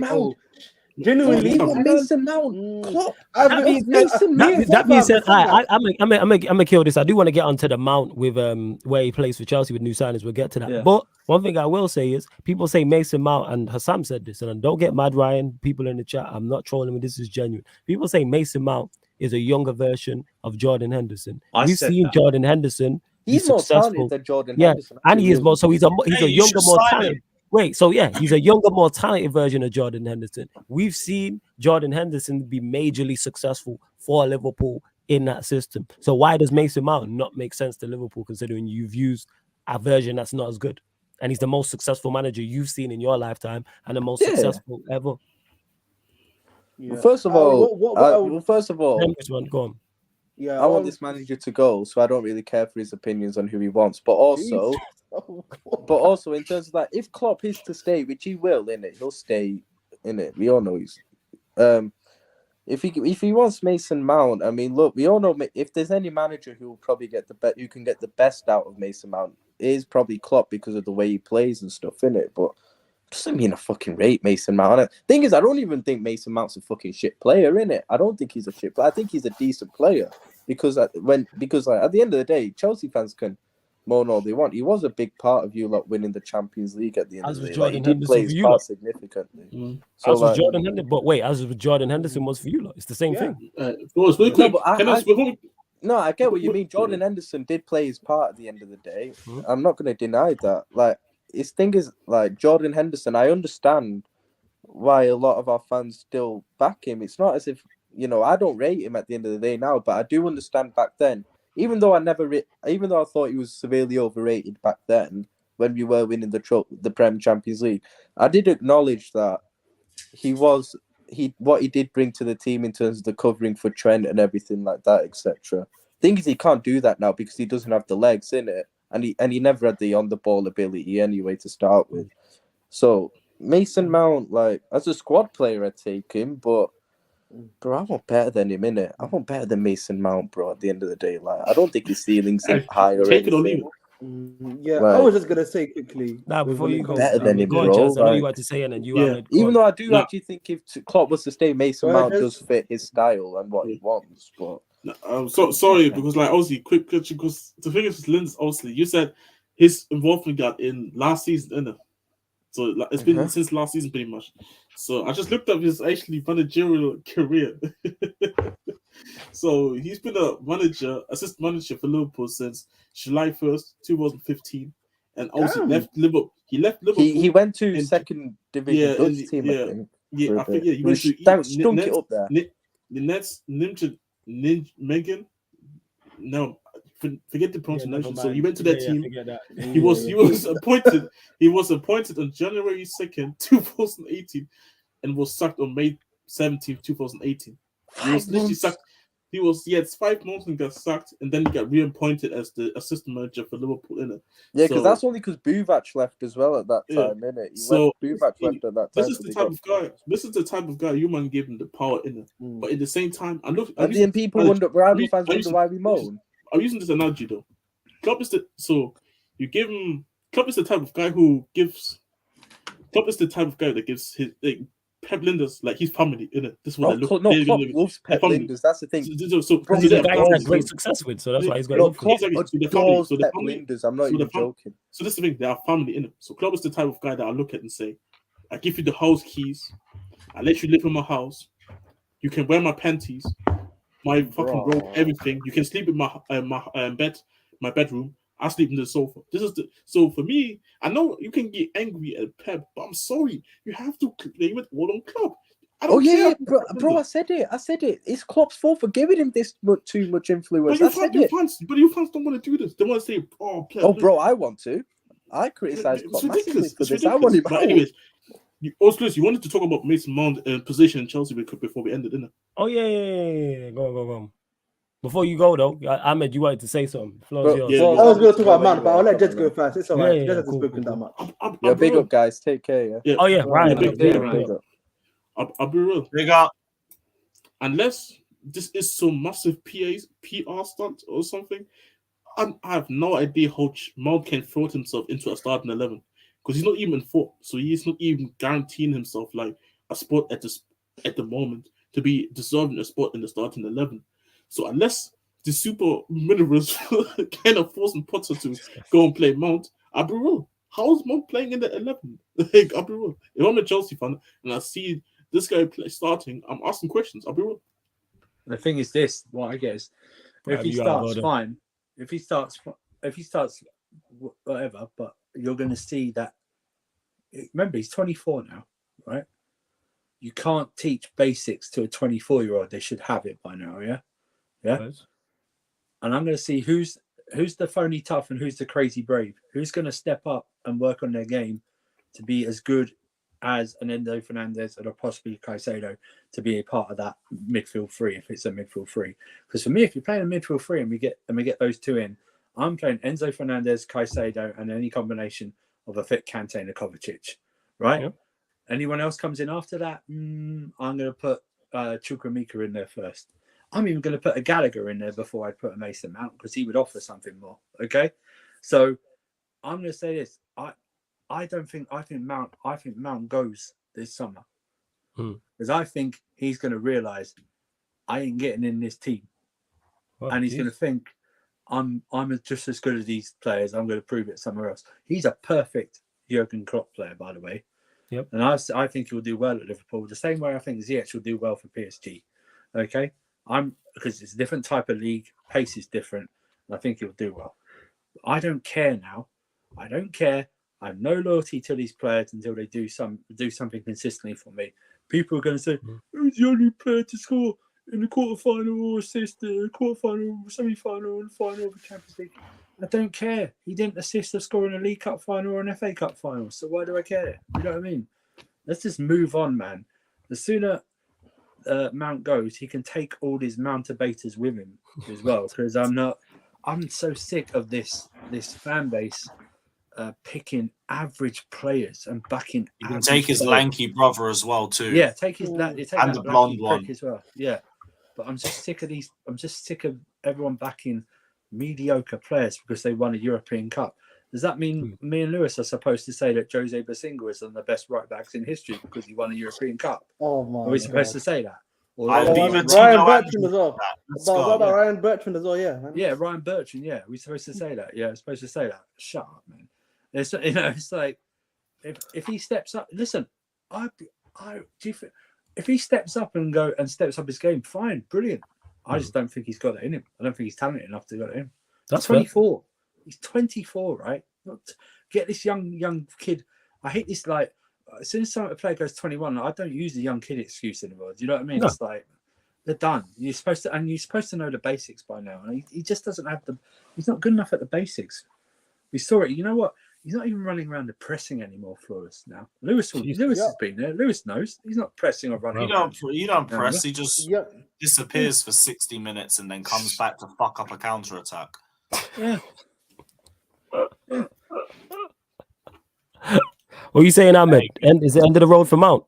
genuinely, Mason Mount. That being said, I'm gonna kill this. I do want to get onto the Mount with where he plays for Chelsea with new signings. We'll get to that. Yeah. But one thing I will say is people say Mason Mount, and Hassam said this, and don't get mad, Ryan. People in the chat, I'm not trolling. This is genuine. People say Mason Mount is a younger version of Jordan Henderson. We've seen Jordan Henderson He's more talented than Jordan Henderson. And he is more. So he's a younger, more talented. Wait, so yeah, he's a younger, more talented version of Jordan Henderson. We've seen Jordan Henderson be majorly successful for Liverpool in that system. So why does Mason Mount not make sense to Liverpool, considering you've used a version that's not as good? And he's the most successful manager you've seen in your lifetime and the most successful ever. Yeah. First of all, go on. Yeah, I want this manager to go, so I don't really care for his opinions on who he wants. But also, in terms of that, if Klopp is to stay, which he will, he'll stay in it. We all know he's. If he wants Mason Mount, I mean, look, we all know if there's any manager who will probably who can get the best out of Mason Mount, it is probably Klopp because of the way he plays and stuff, innit? But doesn't mean I fucking rate Mason Mount. Thing is, I don't even think Mason Mount's a fucking shit player, innit? I don't think he's a shit player. I think he's a decent player because at the end of the day, Chelsea fans can moan all they want. He was a big part of you lot winning the Champions League at the end of the day. He did play his part significantly. So, as was Jordan Henderson, but wait, as with Jordan Henderson was for you lot. It's the same thing. No, I get what you mean. Jordan Henderson did play his part at the end of the day. I'm not going to deny that. Like, his thing is, like, Jordan Henderson, I understand why a lot of our fans still back him. It's not as if, I don't rate him at the end of the day now, but I do understand back then. Even though I thought he was severely overrated back then when we were winning the Prem Champions League, I did acknowledge that what he did bring to the team in terms of the covering for Trent and everything like that, etc. Thing is, he can't do that now because he doesn't have the legs in it. And he never had the on-the-ball ability anyway to start with. So Mason Mount, like, as a squad player, I'd take him, but bro, I want better than him, innit? I want better than Mason Mount, bro, at the end of the day. Like, I don't think his ceiling's higher or anything. Yeah, like, I was just gonna say quickly. Before you go, better than him, bro. I know you had to say, and then even though I do actually think if Klopp was to stay, Mason Mount does fit his style and what he wants, but. I'm sorry because, like, obviously, quick picture, because the thing is, Linz, obviously, you said his involvement got in last season, innit? So like, it's been since last season, pretty much. So I just looked up his actually managerial career. So he's been assistant manager for Liverpool since July 1st, 2015, and obviously left Liverpool. He left Liverpool. He went to second division Dutch team, I think. Yeah, I think he went to stunk it up there. The Nets, Megan. No, forget the pronunciation. So he went to that team. He was appointed. He was appointed on January 2nd, 2018, and was sacked on May 17th, 2018. He was literally sacked. He had 5 months and got sacked, and then he got reappointed as the assistant manager for Liverpool. Innit? Yeah, because that's only because Buvac left as well at that time, innit? Buvac left at that time. This is the type of guy. This is the type of guy you might give him the power, innit? But at the same time, people wonder why we moan. I'm using this analogy though. Klopp is the type of guy who gives. Klopp is the type of guy that gives his Pep Linders, like, his family, innit? This is what Klopp loves Pep Linders. That's the thing. So he's a guy he's had great success with, so that's why he's got Klopp adores Pep Linders. I'm not even joking. So this is the thing. They are family, innit? So Klopp is the type of guy that I look at and say, I give you the house keys. I let you live in my house. You can wear my panties, my fucking robe, everything. You can sleep in my bedroom. I sleep in the sofa. So for me, I know you can get angry at Pep, but I'm sorry, you have to blame it all on Klopp. Bro, I said it. It's Klopp's fault for giving him this too much influence. But your fans don't want to do this. They want to say, bro, I want to. I criticize Klopp massively for this. I want him out. Anyways, you wanted to talk about Mason Mount position in Chelsea before we ended, didn't it? Oh yeah. Go. Before you go though, Ahmed, you wanted to say something. Floor's yours. I was going to talk about Mount, but I'll let Jed go first. It's alright. Jed hasn't spoken that much. Big up, guys. Take care. Yeah. Oh yeah, right. Big up. I'll be real. Big up. Unless this is some massive PR stunt or something, I have no idea how Mount can throw himself into a starting 11, because he's not even in so he's not even guaranteeing himself like a spot at the moment to be deserving a spot in the starting 11. So unless the super minerals kind of forcing Potter to go and play Mount, I'll be real. How is Mount playing in the 11? Like, I'll be real. If I'm a Chelsea fan and I see this guy starting, I'm asking questions. I'll be real. The thing is this, what I get is, if he starts fine, whatever, but you're going to see that. Remember, he's 24 now, right? You can't teach basics to a 24-year-old. They should have it by now, yeah? Yeah? Right. And I'm going to see who's the phony tough and who's the crazy brave. Who's going to step up and work on their game to be as good as an Enzo Fernandez or possibly Casado to be a part of that midfield three if it's a midfield three. Because for me, if you're playing a midfield three and we get those two in, I'm playing Enzo Fernandez, Casado, and any combination of a fit Kante and a Kovacic, right? Yep. Anyone else comes in after that, I'm going to put Chukwuemeka in there first. I'm even going to put a Gallagher in there before I put a Mason Mount because he would offer something more. Okay, so I'm going to say this: I think Mount goes this summer because I think he's going to realise I ain't getting in this team, and he's going to think I'm just as good as these players. I'm going to prove it somewhere else. He's a perfect Jurgen Klopp player, by the way. Yep. And I think he'll do well at Liverpool the same way I think Ziyech will do well for PSG. Okay. Because it's a different type of league, pace is different, and I think he'll do well. I don't care now. I don't care. I have no loyalty to these players until they do something consistently for me. People are going to say, who's the only player to score in the quarterfinal or assist the quarterfinal, semi-final, and final of the Champions League? I don't care. He didn't assist or score in a League Cup final or an FA Cup final, so why do I care? You know what I mean? Let's just move on, man. The sooner Mount goes, he can take all his Mountabators with him as well. Because I'm so sick of this fan base picking average players and backing. You can take his lanky brother as well too. Yeah, take his and the blonde one as well. Yeah, but I'm just sick of these. I'm just sick of everyone backing mediocre players because they won a European Cup. Does that mean me and Lewis are supposed to say that Jose Basinga is one of the best right backs in history because he won a European Cup? Oh my! Are we supposed to say that? Or Ryan Bertrand as well. About Ryan Bertrand as well, yeah. Man. Yeah, Ryan Bertrand. Yeah, we're supposed to say that. Yeah, we're supposed to say that. Shut up, man. It's, you know, it's like if he steps up. Listen, if he steps up and steps up his game, fine, brilliant. I just don't think he's got it in him. I don't think he's talented enough to get it in. That's 24. Fair. He's 24, right? Get this young kid. I hate this. Like, as soon as a player goes 21, I don't use the young kid excuse anymore. Do you know what I mean? No. It's like they're done. You're supposed to know the basics by now, and he just doesn't have the. He's not good enough at the basics. We saw it. You know what? He's not even running around the pressing anymore for us now. Lewis has been there. Lewis knows he's not pressing or running. You don't press. He just disappears for 60 minutes and then comes back to fuck up a counter attack. Yeah. What are you saying, Ahmed? Is the end of the road for Mount?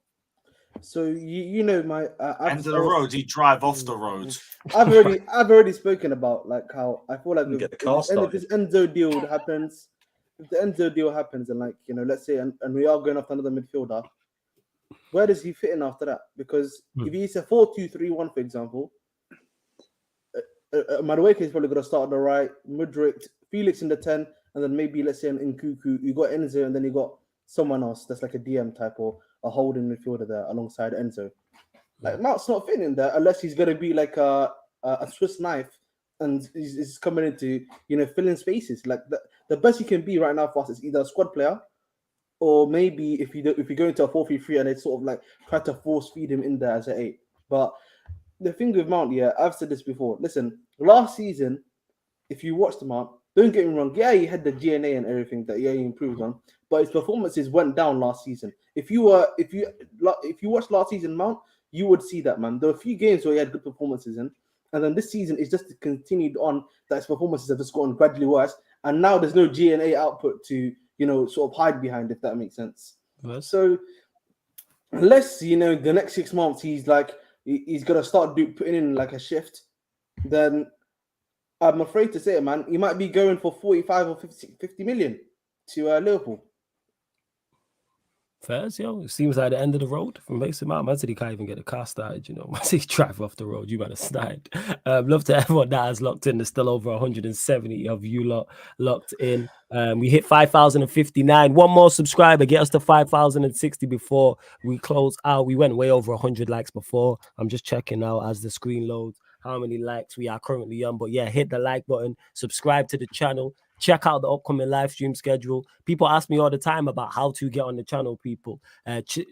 So you know my end of the road. He drive off the road. I've already spoken about like how I feel like if this Enzo deal happens, and like let's say and we are going after another midfielder, where does he fit in after that? Because if he's a 4-2-3-1, for example, Madueke is probably going to start on the right, Modric, Felix in the 10, and then maybe let's say in Nkuku, you got Enzo, and then you got someone else that's like a DM type or a holding midfielder there alongside Enzo. Like Mount's not fitting in there unless he's going to be like a Swiss knife and he's coming into filling spaces. Like the best he can be right now for us is either a squad player or maybe if you go into a 4-3-3 and they sort of like try to force feed him in there as an 8. But the thing with Mount, I've said this before. Listen, last season, if you watched the Mount, don't get me wrong. Yeah, he had the GNA and everything that he improved on, but his performances went down last season. If you watched last season Mount, you would see that, man. There were a few games where he had good performances in, and then this season is just continued on that his performances have just gotten gradually worse, and now there's no GNA output to sort of hide behind, if that makes sense. Yes. So unless the next 6 months he's gonna start putting in like a shift, then I'm afraid to say it, man. He might be going for 45 or 50 million to Liverpool. Fairs, it seems like the end of the road from Mason Mount. Man said he can't even get a car started, Once he drive off the road, you better snide. Love to everyone that has locked in. There's still over 170 of you lot locked in. We hit 5,059. One more subscriber, get us to 5,060 before we close out. We went way over 100 likes before. I'm just checking now as the screen loads how many likes we are currently on. But hit the like button, subscribe to the channel. check out the upcoming live stream schedule. People ask me all the time about how to get on the channel, people.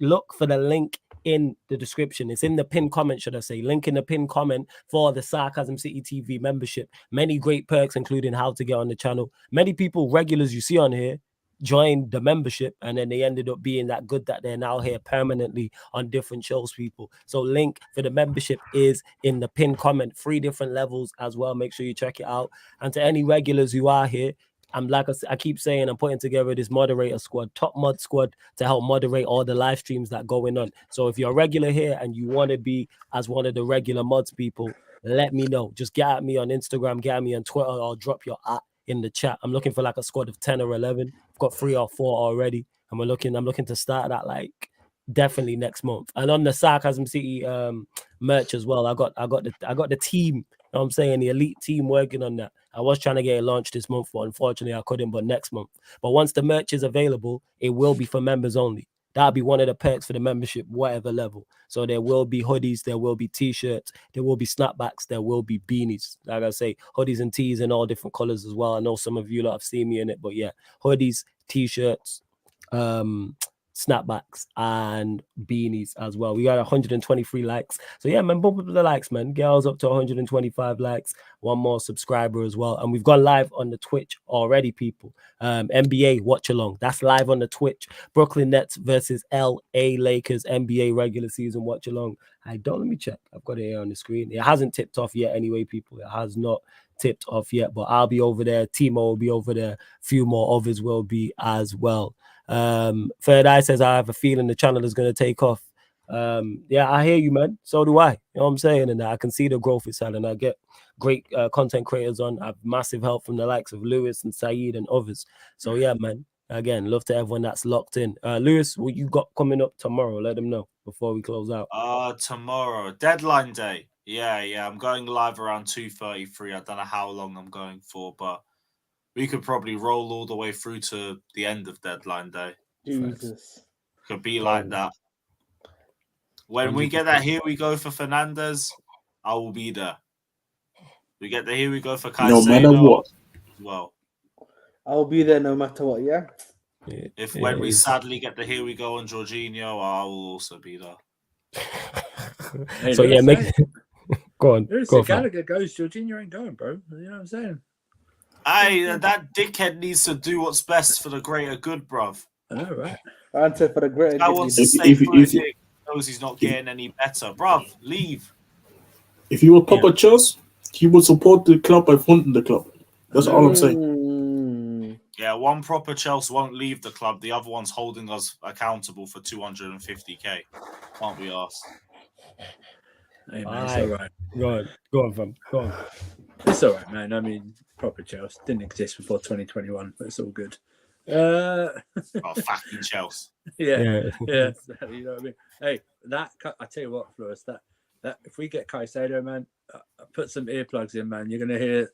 Look for the link in the description. It's in the pinned comment, should I say. Link in the pinned comment for the Sarcasm City TV membership. Many great perks, including how to get on the channel. Many people, regulars you see on here, joined the membership and then they ended up being that good that they're now here permanently on different shows, people. So link for the membership is in the pinned comment. 3 different levels as well. Make sure you check it out. And to any regulars who are here, I'm like I keep saying, I'm putting together this moderator squad, top mod squad, to help moderate all the live streams that are going on. So if you're a regular here and you want to be as one of the regular mods, people, let me know. Just get at me on Instagram, get at me on Twitter, or drop your @ in the chat. I'm looking for like a squad of 10 or 11. I've got 3 or 4 already, and I'm looking to start that like definitely next month. And on the Sarcasm City merch as well, I got the team. You know what I'm saying, the elite team working on that. I was trying to get it launched this month, but unfortunately I couldn't. But next month. But once the merch is available, it will be for members only. That'll be one of the perks for the membership, whatever level. So there will be hoodies, there will be t-shirts, there will be snapbacks, there will be beanies. Like I say, hoodies and tees in all different colors as well. I know some of you lot have seen me in it, but yeah, hoodies, t-shirts, snapbacks and beanies as well. We got 123 likes. So yeah, man, bump up the likes, man. Girls up to 125 likes, 1 more subscriber as well. And we've gone live on the Twitch already, people. NBA watch along. That's live on the Twitch. Brooklyn Nets versus LA Lakers NBA regular season watch along. Let me check. I've got it here on the screen. It hasn't tipped off yet anyway, people. It has not tipped off yet, but I'll be over there. Timo will be over there. A few more others will be as well. Third Eye says, I have a feeling the channel is going to take off. Yeah, I hear you, man. So do I. You know what I'm saying? And I can see the growth it's had, and I get great content creators on. I have massive help from the likes of Lewis and Saeed and others. So yeah, man. Again, love to everyone that's locked in. Lewis, what you got coming up tomorrow? Let them know before we close out. Tomorrow, deadline day. Yeah. I'm going live around 2:33. I don't know how long I'm going for, but we could probably roll all the way through to the end of deadline day. Jesus. Could be like that. When we get that here we go for Fernandez, I will be there. We get the here we go for Casado. No matter what. Well, I'll be there no matter what, yeah? When we sadly get the here we go on Jorginho, I will also be there. So yeah, go on. If Gallagher goes, Jorginho ain't going, bro. You know what I'm saying? That dickhead needs to do what's best for the greater good, bruv. All right. Answer for the greater That good. wants to stay for a dick. Knows he's not getting any better, bruv. Leave. If you were Papa Chelsea, he would support the club by funding the club. That's all I'm saying. Yeah, one proper Chelsea won't leave the club. The other one's holding us accountable for 250k. Can't be asked. Hey, man, it's all right. Go on, fam. Go on. It's all right, man. I mean, proper Chelsea didn't exist before 2021, but it's all good. Fucking Chelsea. Yeah. You know what I mean? Hey, I tell you what, Flores, that if we get Casado, man, put some earplugs in, man. You're gonna hear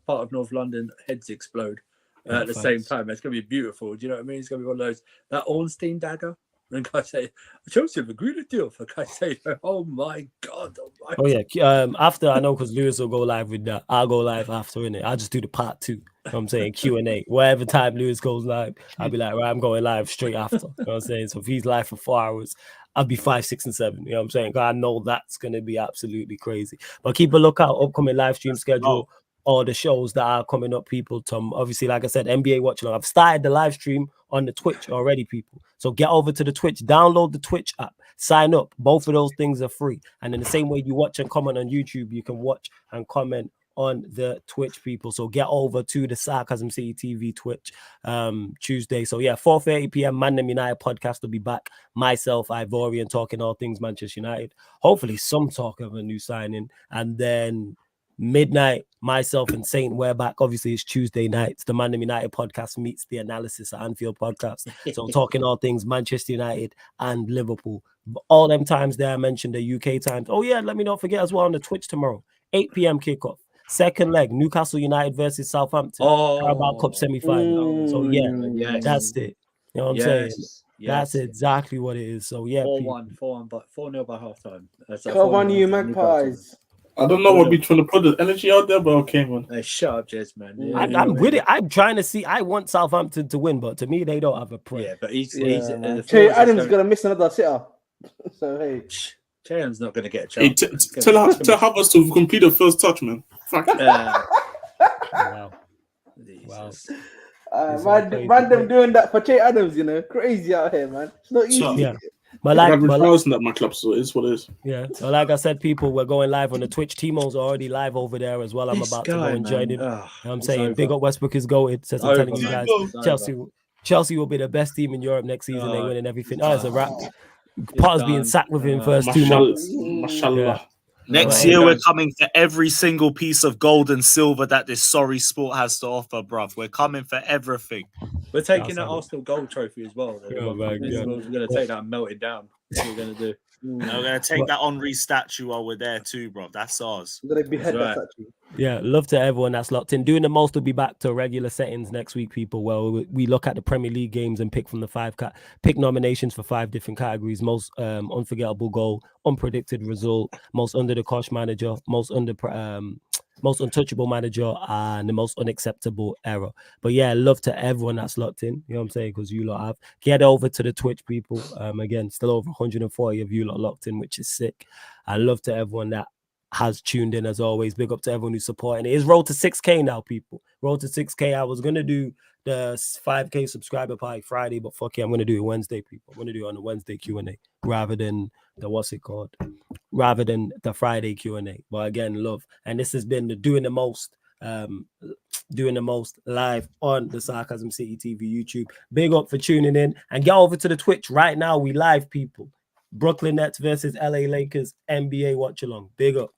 part of North London heads explode at the same time. It's gonna be beautiful. Do you know what I mean? It's gonna be one of those that Ornstein dagger. And Casado, Chelsea have agreed a deal for Casado. Oh my god! Oh yeah. After I know because Lewis will go live with that. I'll go live after innit. I'll just do the part 2. You know what I'm saying Q&A. Whatever time Lewis goes live, I'll be like, right, I'm going live straight after. You know what I'm saying? So if he's live for 4 hours, I'll be 5, 6, and 7. You know what I'm saying? Because I know that's gonna be absolutely crazy. But keep a lookout. Upcoming live stream schedule. All the shows that are coming up, people. Tom, obviously, like I said, NBA watch along. I've started the live stream on the Twitch already, people. So get over to the Twitch, download the Twitch app, sign up. Both of those things are free. And in the same way you watch and comment on YouTube, you can watch and comment on the Twitch, people. So get over to the Sarcasm City TV Twitch Tuesday. So yeah, 4:30 p.m. Man Them United podcast will be back. Myself, Ivorian, talking all things Manchester United. Hopefully some talk of a new signing. And then midnight, myself and Saint, we're back. Obviously, it's Tuesday nights. The Man United podcast meets the Analysis at Anfield podcast. So talking all things Manchester United and Liverpool. All them times there I mentioned the UK times. Oh yeah, let me not forget as well on the Twitch tomorrow. 8 p.m. kickoff. Second leg, Newcastle United versus Southampton. Carabao Cup semi-final. So yeah, that's it. You know what I'm saying? That's exactly what it is. So yeah, 4-1, 4-0 by half time. Come on, you Magpies. I don't know what we're trying to put the energy out there, but okay, man. Hey, shut up, Jez, man. Yeah, I'm with it. I'm trying to see. I want Southampton to win, but to me, they don't have a prayer. Yeah, but he's man. Che Adams is gonna miss another sitter. So hey, Che Adams not gonna get a Hey, chance. tell Havertz to complete the first touch, man. Fuck. Wow. random doing that for Che Adams, you know, crazy out here, man. It's not easy. Yeah. But like, at my club, so it's what it is. Yeah. So like I said, people, we're going live on the Twitch. Timo's already live over there as well. I'm about to go and join him. I'm saying, big up Westbrook is goated. Says I'm telling you guys, Chelsea will be the best team in Europe next season. They win and everything. Oh, it's a wrap. Potter's being sacked within first 2 months. Mashallah. Yeah. Next year, we're coming for every single piece of gold and silver that this sorry sport has to offer, bruv. We're coming for everything. We're taking that Arsenal gold trophy as well. Oh, We're going to take that and melt it down. That's what we're going to do. We're going to take that Henri statue while we're there too, bro. That's ours. We're going to behead that statue. Yeah, love to everyone that's locked in. Doing the most will be back to regular settings next week, people. Well, we look at the Premier League games and pick from the pick nominations for 5 different categories: most unforgettable goal, unpredicted result, most under the cosh manager, most untouchable manager, and the most unacceptable error. But yeah, love to everyone that's locked in. You know what I'm saying? Because you lot have. Get over to the Twitch, people. Again, still over 140 of you lot locked in, which is sick. I love to everyone that has tuned in as always. Big up to everyone who's supporting. It is road to 6K now, people. Road to 6K. I was gonna do the 5K subscriber party Friday, but fuck it, I'm gonna do it Wednesday, people. I'm gonna do it on the Wednesday Q&A rather than rather than the Friday Q&A. But again, love. And this has been the doing the most live on the Sarcasm City TV YouTube. Big up for tuning in and get over to the Twitch right now. We live, people. Brooklyn Nets versus LA Lakers NBA watch along. Big up.